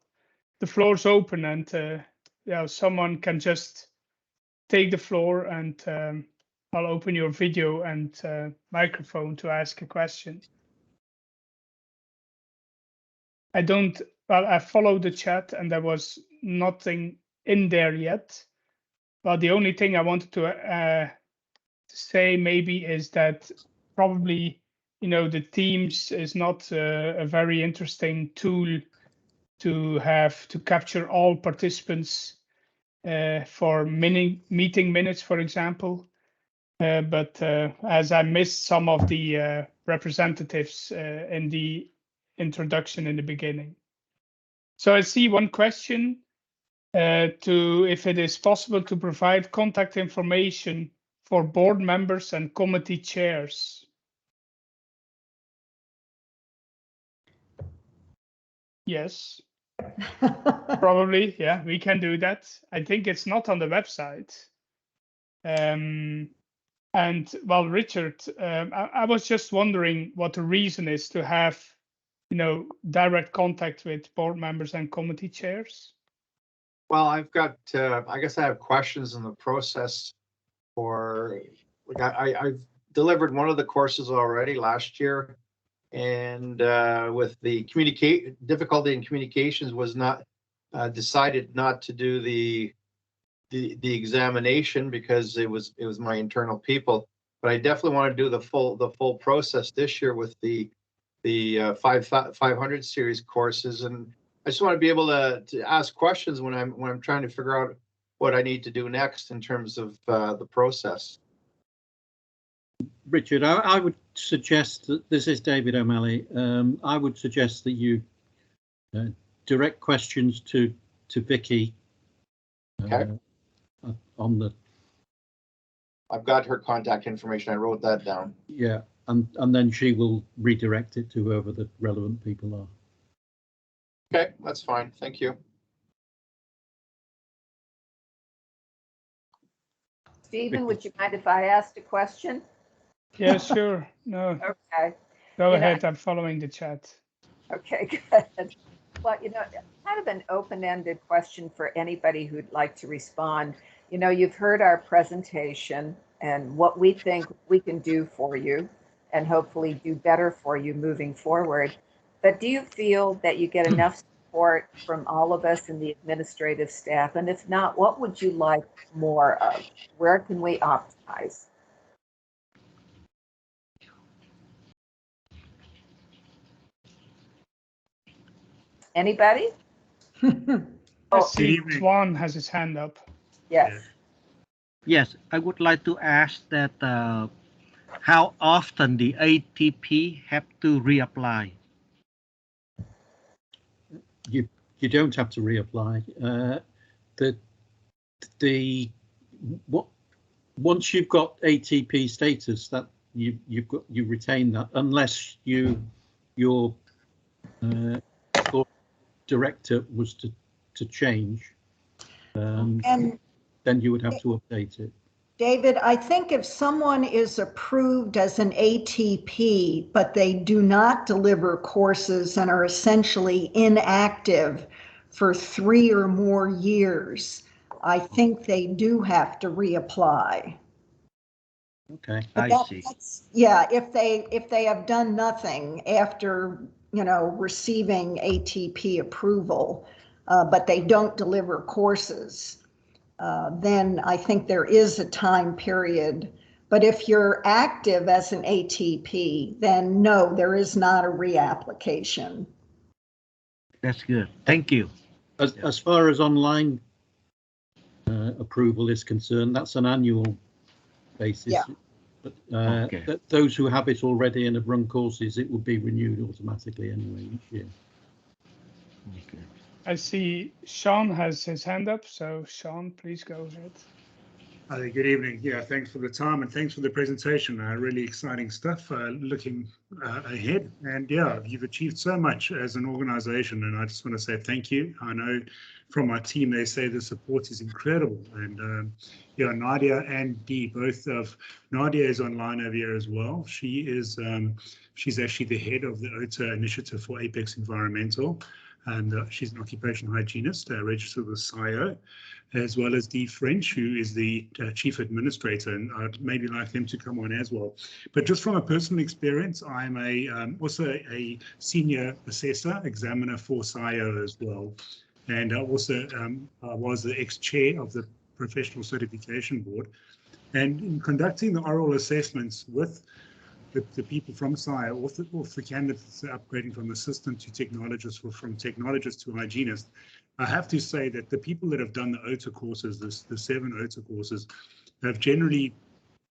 the floor's open, and yeah, someone can just take the floor, and I'll open your video and microphone to ask a question. I followed the chat and there was nothing in there yet. But the only thing I wanted to say maybe is that probably, you know, the Teams is not a very interesting tool to have to capture all participants for meeting minutes, for example. But as I missed some of the representatives in the introduction in the beginning. So I see one question if it is possible to provide contact information for board members and committee chairs. Yes, probably. Yeah, we can do that. I think it's not on the website. And well, Richard, I was just wondering what the reason is to have, you know, direct contact with board members and committee chairs. Well, I've got, I guess I have questions in the process for, like, I've delivered one of the courses already last year, and with the difficulty in communications was not decided not to do the examination because it was my internal people. But I definitely want to do the full process this year with the 500 series courses, and I just want to be able to ask questions when I'm trying to figure out what I need to do next in terms of the process. Richard, I would suggest that this is David O'Malley. I would suggest that you direct questions to Vicky. Okay. On the. I've got her contact information. I wrote that down. Yeah, and then she will redirect it to whoever the relevant people are. Okay, that's fine. Thank you. Stephen, would you mind if I asked a question? Yeah, sure. No. Okay. Go ahead. I'm following the chat. Okay, good. Well, you know, kind of an open-ended question for anybody who'd like to respond. You know, you've heard our presentation and what we think we can do for you and hopefully do better for you moving forward. But do you feel that you get enough support from all of us in the administrative staff? And if not, what would you like more of? Where can we optimize? Anybody? I see Tuan has his hand up. Yes. Yes, I would like to ask that how often the ATP have to reapply? You don't have to reapply. Once you've got ATP status, that you retain that unless your director was to change, And then you would have to update it. David, I think if someone is approved as an ATP, but they do not deliver courses and are essentially inactive for 3 or more years, I think they do have to reapply. Okay, But yeah, if they have done nothing after, receiving ATP approval, but they don't deliver courses, then I think there is a time period. But if you're active as an ATP, then no, there is not a reapplication. That's good. Thank you. As far as online approval is concerned, that's an annual basis. Yeah. But those who have it already and have run courses, it would be renewed automatically anyway each year. Okay. I see Sean has his hand up, so Sean, please go ahead. Good evening. Yeah, thanks for the time and thanks for the presentation. Really exciting stuff. Looking ahead, and yeah, you've achieved so much as an organization, and I just want to say thank you. I know from my team they say the support is incredible, and yeah, Nadia and Dee, both of Nadia is online over here as well. She is she's actually the head of the OHTA initiative for Apex Environmental. And she's an occupational hygienist, registered with SIO, as well as Dee French, who is the chief administrator, and I'd maybe like them to come on as well. But just from a personal experience, I'm also a senior assessor, examiner for SIO as well. And also I was the ex-chair of the Professional Certification Board. And in conducting the oral assessments with the people from SIO, or the candidates upgrading from assistant to technologist, or from technologist to hygienist, I have to say that the people that have done the OHTA courses, the 7 OHTA courses, have generally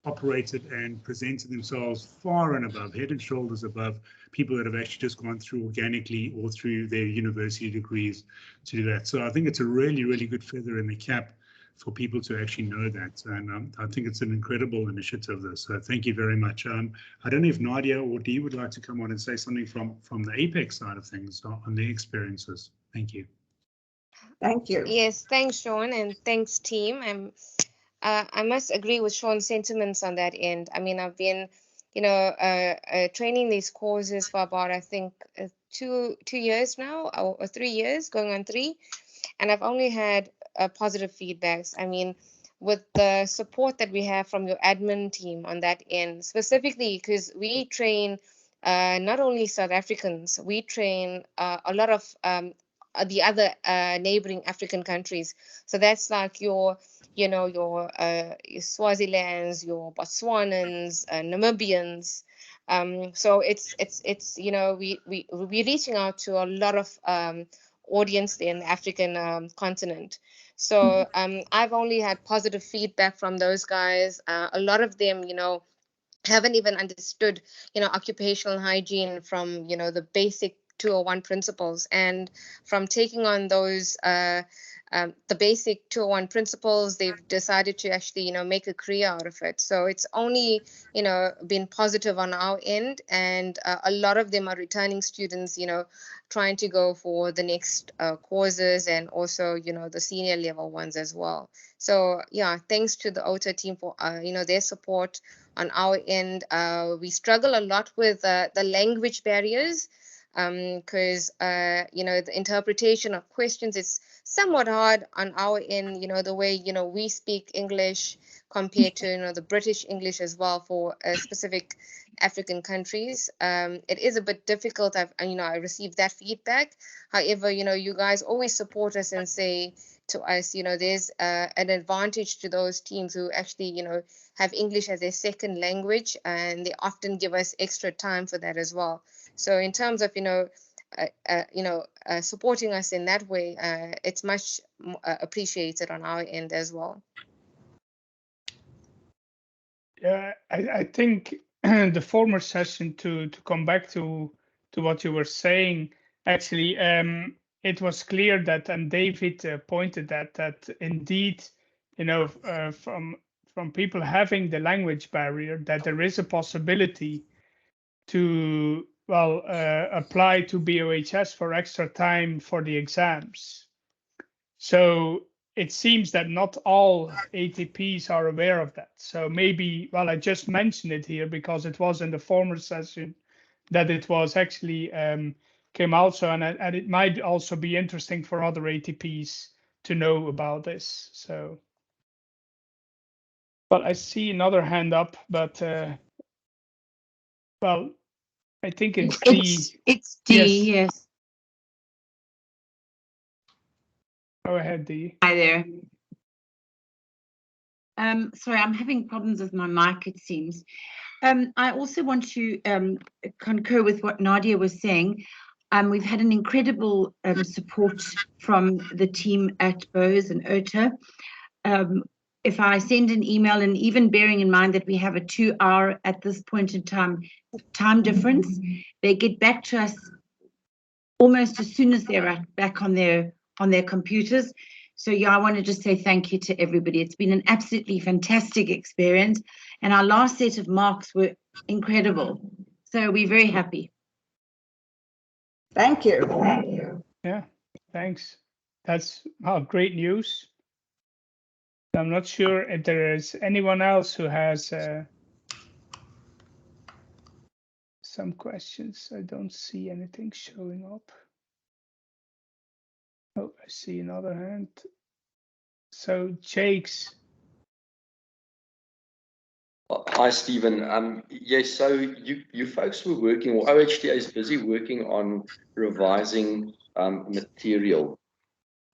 operated and presented themselves far and above, head and shoulders above people that have actually just gone through organically or through their university degrees to do that. So I think it's a really, really good feather in the cap for people to actually know that, and I think it's an incredible initiative. This, so thank you very much. I don't know if Nadia or Dee would like to come on and say something from the Apex side of things on their experiences. Thank you. Thank you. Yes, thanks, Sean, and thanks, team. I must agree with Sean's sentiments on that end. I mean, I've been, training these courses for about, I think, 2 years now, or 3 years, going on 3, and I've only had positive feedbacks. I mean, with the support that we have from your admin team on that end, specifically because we train not only South Africans, we train a lot of the other neighboring African countries. So that's like your Swazilands, your Botswanans, Namibians. So it's we're reaching out to a lot of audience in the African continent. So I've only had positive feedback from those guys. A lot of them, haven't even understood, occupational hygiene from, the basic 201 principles, and from taking on those the basic 201 principles, they've decided to actually, make a career out of it. So it's only, been positive on our end, and a lot of them are returning students, trying to go for the next courses, and also, the senior level ones as well. So yeah, thanks to the OHTA team for, their support on our end. We struggle a lot with the language barriers. because you know, the interpretation of questions is somewhat hard on our end, you know, the way, you know, we speak English compared to, you know, the British English as well for specific African countries. It is a bit difficult. I received that feedback. However, you know, you guys always support us and say to us, you know, there's an advantage to those teams who actually, you know, have English as their second language, and they often give us extra time for that as well. So in terms of, supporting us in that way, it's much appreciated on our end as well. Yeah, I think the former session, to come back to what you were saying, actually, it was clear that, and David pointed that indeed, you know, from people having the language barrier, that there is a possibility to, well, apply to BOHS for extra time for the exams. So it seems that not all ATPs are aware of that. So maybe, well, I just mentioned it here because it was in the former session that it was actually came out. So, and it might also be interesting for other ATPs to know about this. So, but I see another hand up, but well, I think it's D. It's D, yes. Go ahead, Dee. Hi there. Sorry, I'm having problems with my mic, it seems. I also want to concur with what Nadia was saying. We've had an incredible support from the team at Bose and OHTA. If I send an email, and even bearing in mind that we have a 2-hour at this point in time difference, they get back to us almost as soon as they're back on their computers. So yeah, I want to just say thank you to everybody. It's been an absolutely fantastic experience, and our last set of marks were incredible. So we're very happy. Thank you. Yeah, thanks. That's great news. I'm not sure if there is anyone else who has some questions. I don't see anything showing up. Oh, I see another hand. So Jake's. Hi, Stephen. Yes, so you folks were working, or OHTA is busy working on revising material.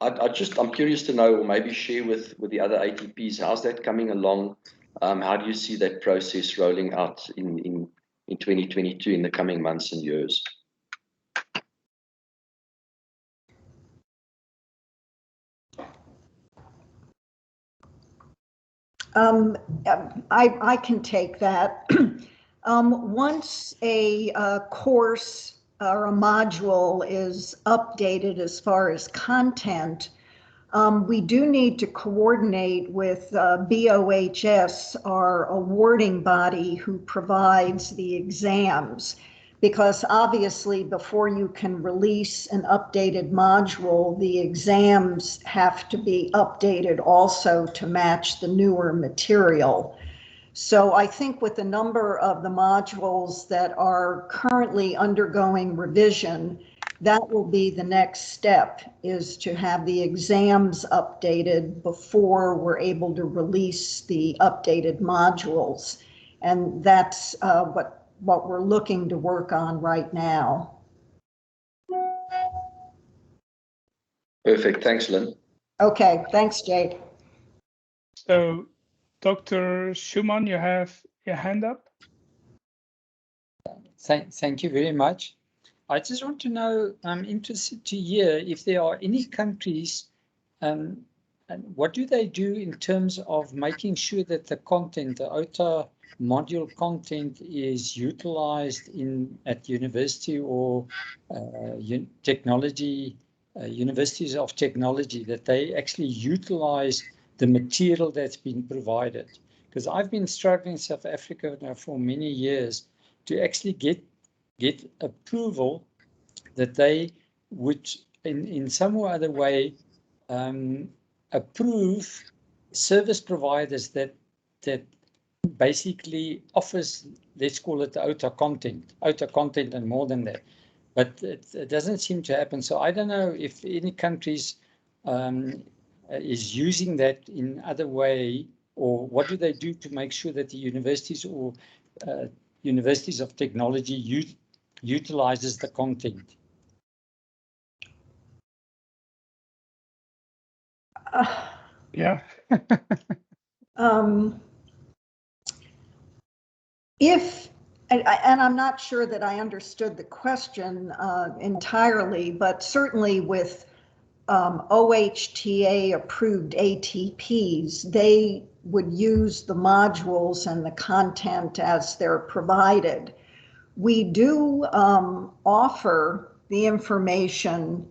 I'm curious to know, or maybe share with the other ATPs, how's that coming along? How do you see that process rolling out in 2022 in the coming months and years? I can take that. Once a course or a module is updated as far as content, we do need to coordinate with BOHS, our awarding body who provides the exams, because obviously before you can release an updated module, the exams have to be updated also to match the newer material. So I think with the number of the modules that are currently undergoing revision, that will be the next step, is to have the exams updated before we're able to release the updated modules. And that's what we're looking to work on right now. Perfect. Thanks, Lynn. Okay. Thanks, Jade. So, Dr. Schumann, you have your hand up. Thank you very much. I just want to know, I'm interested to hear if there are any countries, and what do they do in terms of making sure that the content, the OHTA module content, is utilized at university or universities of technology, that they actually utilize the material that's been provided. Because I've been struggling in South Africa now for many years to actually get approval that they would in some or other way approve service providers that basically offers, let's call it the OHTA content and more than that. but it doesn't seem to happen. So I don't know if any countries is using that in other way, or what do they do to make sure that the universities or universities of technology utilizes the content? Yeah. And I'm not sure that I understood the question entirely, but certainly with OHTA approved ATPs, they would use the modules and the content as they're provided. We do offer the information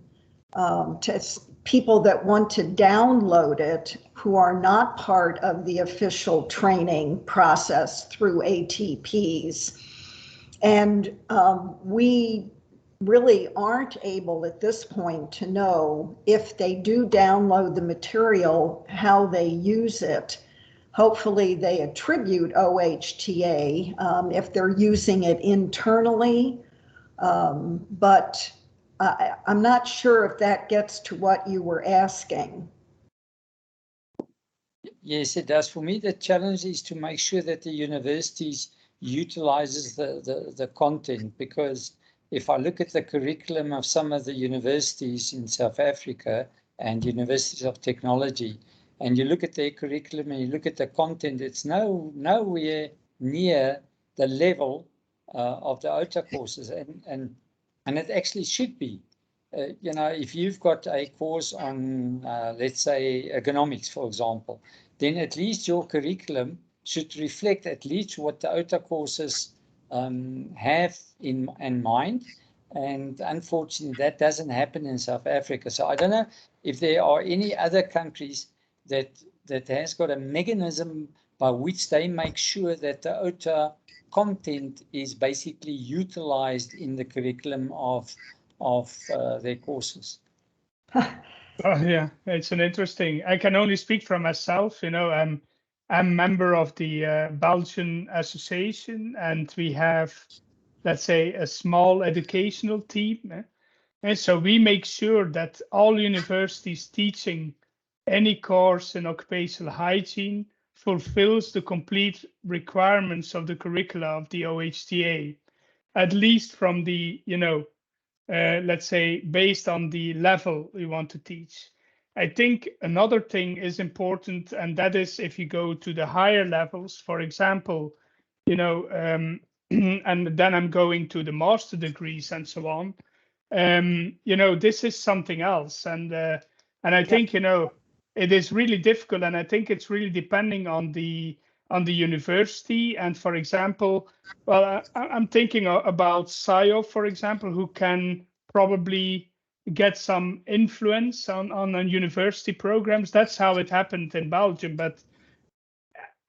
to people that want to download it who are not part of the official training process through ATPs. And we really aren't able at this point to know if they do download the material, how they use it. Hopefully they attribute OHTA if they're using it internally, but I'm not sure if that gets to what you were asking. Yes, it does. For me, the challenge is to make sure that the universities utilizes the content, because if I look at the curriculum of some of the universities in South Africa and universities of technology, and you look at their curriculum and you look at the content, it's nowhere near the level of the OHTA courses, and it actually should be. You know, if you've got a course on, let's say, ergonomics, for example, then at least your curriculum should reflect at least what the OHTA courses have in mind. And unfortunately, that doesn't happen in South Africa. So I don't know if there are any other countries that has got a mechanism by which they make sure that the OHTA content is basically utilized in the curriculum of their courses. Oh, yeah, it's an interesting. I can only speak for myself. You know, I'm a member of the Belgian Association, and we have, let's say, a small educational team. And so we make sure that all universities teaching any course in occupational hygiene fulfills the complete requirements of the curricula of the OHTA, at least from the, let's say, based on the level we want to teach. I think another thing is important, and that is if you go to the higher levels, for example, and then I'm going to the master degrees and so on. This is something else, and I think it is really difficult, and I think it's really depending on the university. And for example, well, I'm thinking about SIO, for example, who can probably get some influence on university programs. That's how it happened in Belgium, but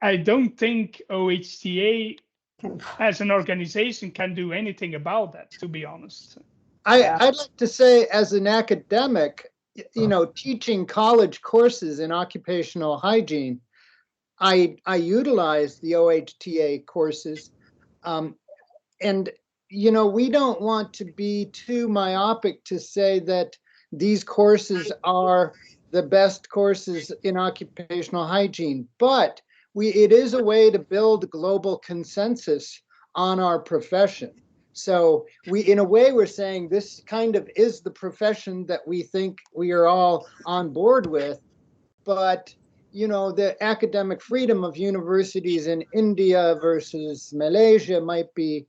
I don't think OHTA as an organization can do anything about that, to be honest. I'd like to say, as an academic, teaching college courses in occupational hygiene, I utilize the OHTA courses. And, we don't want to be too myopic to say that these courses are the best courses in occupational hygiene, but it is a way to build global consensus on our profession. So in a way, we're saying this kind of is the profession that we think we are all on board with, but the academic freedom of universities in India versus Malaysia might be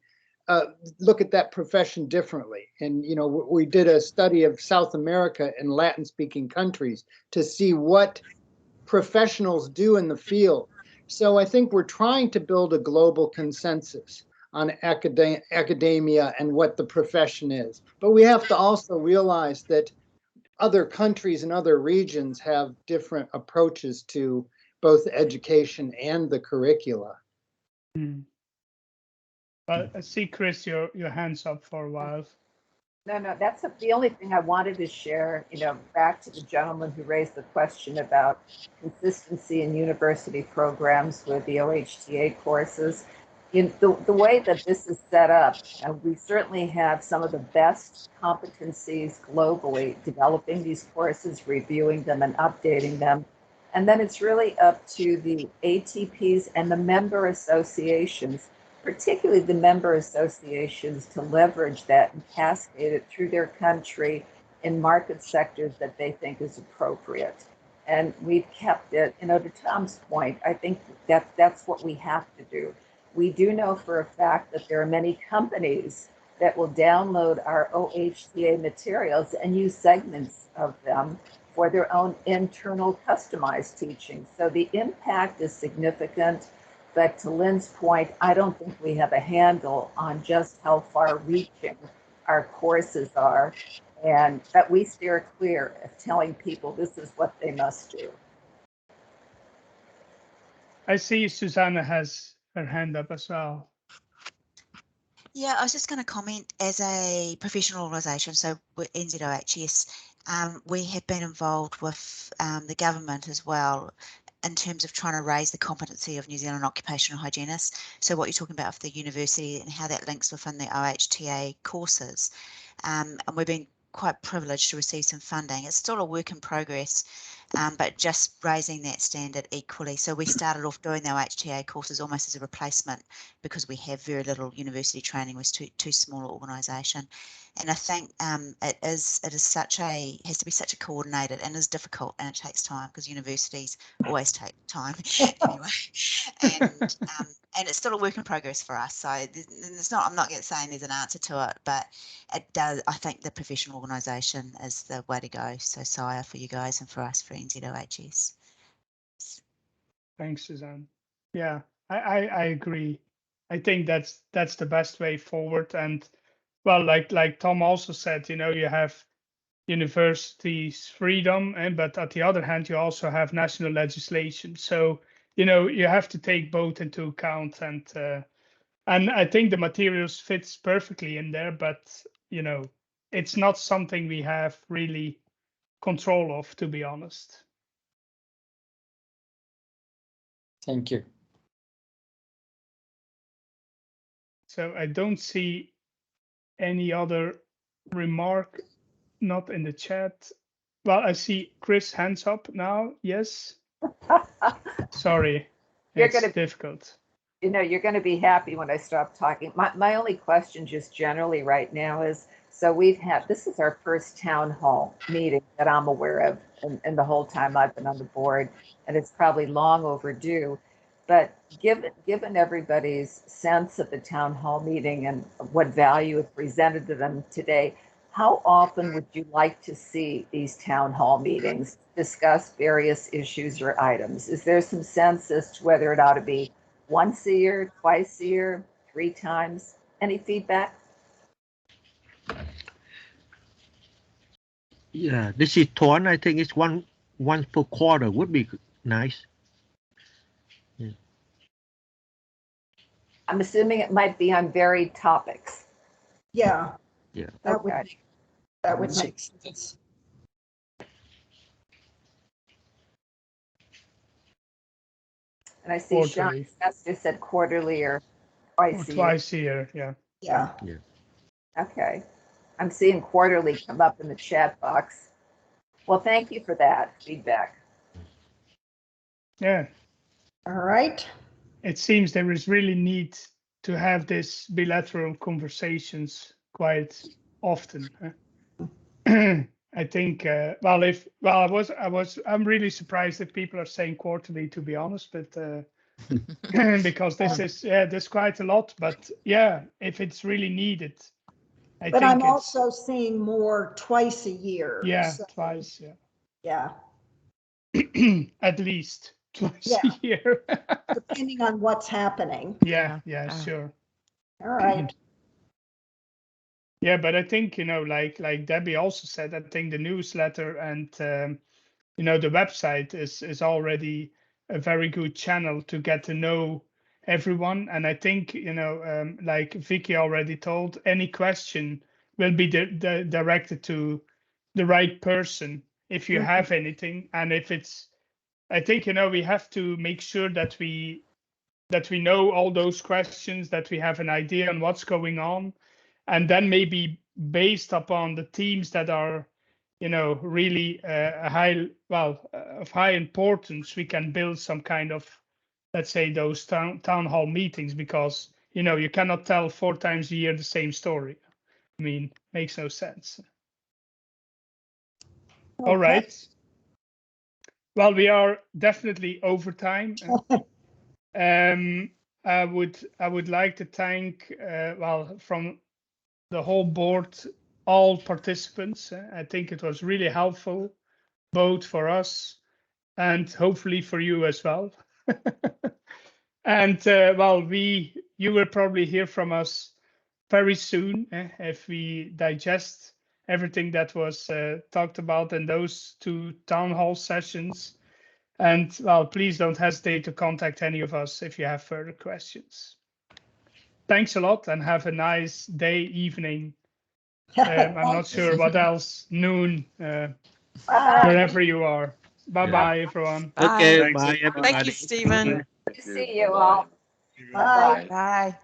look at that profession differently. And we did a study of South America and Latin-speaking countries to see what professionals do in the field. So I think we're trying to build a global consensus on academia and what the profession is. But we have to also realize that other countries and other regions have different approaches to both education and the curricula. But I see, Chris, your hand's up for a while. No, that's the only thing I wanted to share, back to the gentleman who raised the question about consistency in university programs with the OHTA courses. In the way that this is set up, we certainly have some of the best competencies globally developing these courses, reviewing them and updating them. And then it's really up to the ATPs and the member associations, particularly the member associations, to leverage that and cascade it through their country in market sectors that they think is appropriate. And we've kept it, to Tom's point, I think that's what we have to do. We do know for a fact that there are many companies that will download our OHTA materials and use segments of them for their own internal customized teaching. So the impact is significant, but to Lynn's point, I don't think we have a handle on just how far reaching our courses are, and that we steer clear of telling people this is what they must do. I see Susanna has her hand up as well. Yeah, I was just going to comment, as a professional organisation, so with NZOHS, we have been involved with the government as well in terms of trying to raise the competency of New Zealand occupational hygienists. So what you're talking about with the university and how that links within the OHTA courses. And we've been quite privileged to receive some funding. It's still a work in progress, but just raising that standard equally. So we started off doing the OHTA courses almost as a replacement because we have very little university training. We're too small an organisation. And I think it has to be such a coordinated, and is difficult, and it takes time because universities always take time anyway. And it's still a work in progress for us. So I'm not saying there's an answer to it, but it does. I think the professional organisation is the way to go. So SIRE for you guys and for us for NZOHS. Thanks, Suzanne. Yeah, I agree. I think that's the best way forward. And well, like Tom also said, you have universities' freedom, but at the other hand, you also have national legislation. So you have to take both into account, and I think the materials fits perfectly in there. But it's not something we have really control of, to be honest. Thank you. So I don't see any other remark, not in the chat. Well, I see Chris hands up now. Yes. Sorry, it's difficult. You're going to be happy when I stop talking. My only question just generally right now is, so this is our first town hall meeting that I'm aware of in the whole time I've been on the board, and it's probably long overdue. But given everybody's sense of the town hall meeting and what value is presented to them today, how often would you like to see these town hall meetings discuss various issues or items? Is there some sense as to whether it ought to be once a year, twice a year, 3 times? Any feedback? Yeah, this is Torn. I think it's once per quarter would be nice. Yeah. I'm assuming it might be on varied topics. Yeah. Yeah. That would make sense. And I see Sean just said quarterly or twice a year. Twice a year, yeah. Yeah. Yeah. Okay. I'm seeing quarterly come up in the chat box. Well, thank you for that feedback. Yeah. All right. It seems there is really need to have this bilateral conversations quite often. I think. I'm really surprised if people are saying quarterly, to be honest, but because there's quite a lot. But yeah, if it's really needed. But I'm also seeing more twice a year. Yeah, so, twice. Yeah. Yeah. At least twice a year. Depending on what's happening. Yeah, sure. All right. Yeah, but I think, like Debbie also said, I think the newsletter and, the website is already a very good channel to get to know everyone. And I think, like Vicky already told, any question will be directed to the right person if you have anything. And if it's, I think, we have to make sure that we that we know all those questions, that we have an idea on what's going on, and then maybe based upon the teams that are, really of high importance, we can build some kind of, let's say, those town hall meetings, because you cannot tell 4 times a year the same story. I mean, makes no sense. All right. Well, we are definitely over time. I would like to thank, from the whole board, all participants. I think it was really helpful, both for us and hopefully for you as well. And you will probably hear from us very soon if we digest everything that was talked about in those 2 town hall sessions. And please don't hesitate to contact any of us if you have further questions. Thanks a lot and have a nice day, evening. I'm not sure what else, noon, wherever you are. Bye-bye, everyone. Okay, Bye. bye everybody. Thank you, Stephen. Good to see you all. Bye. Bye.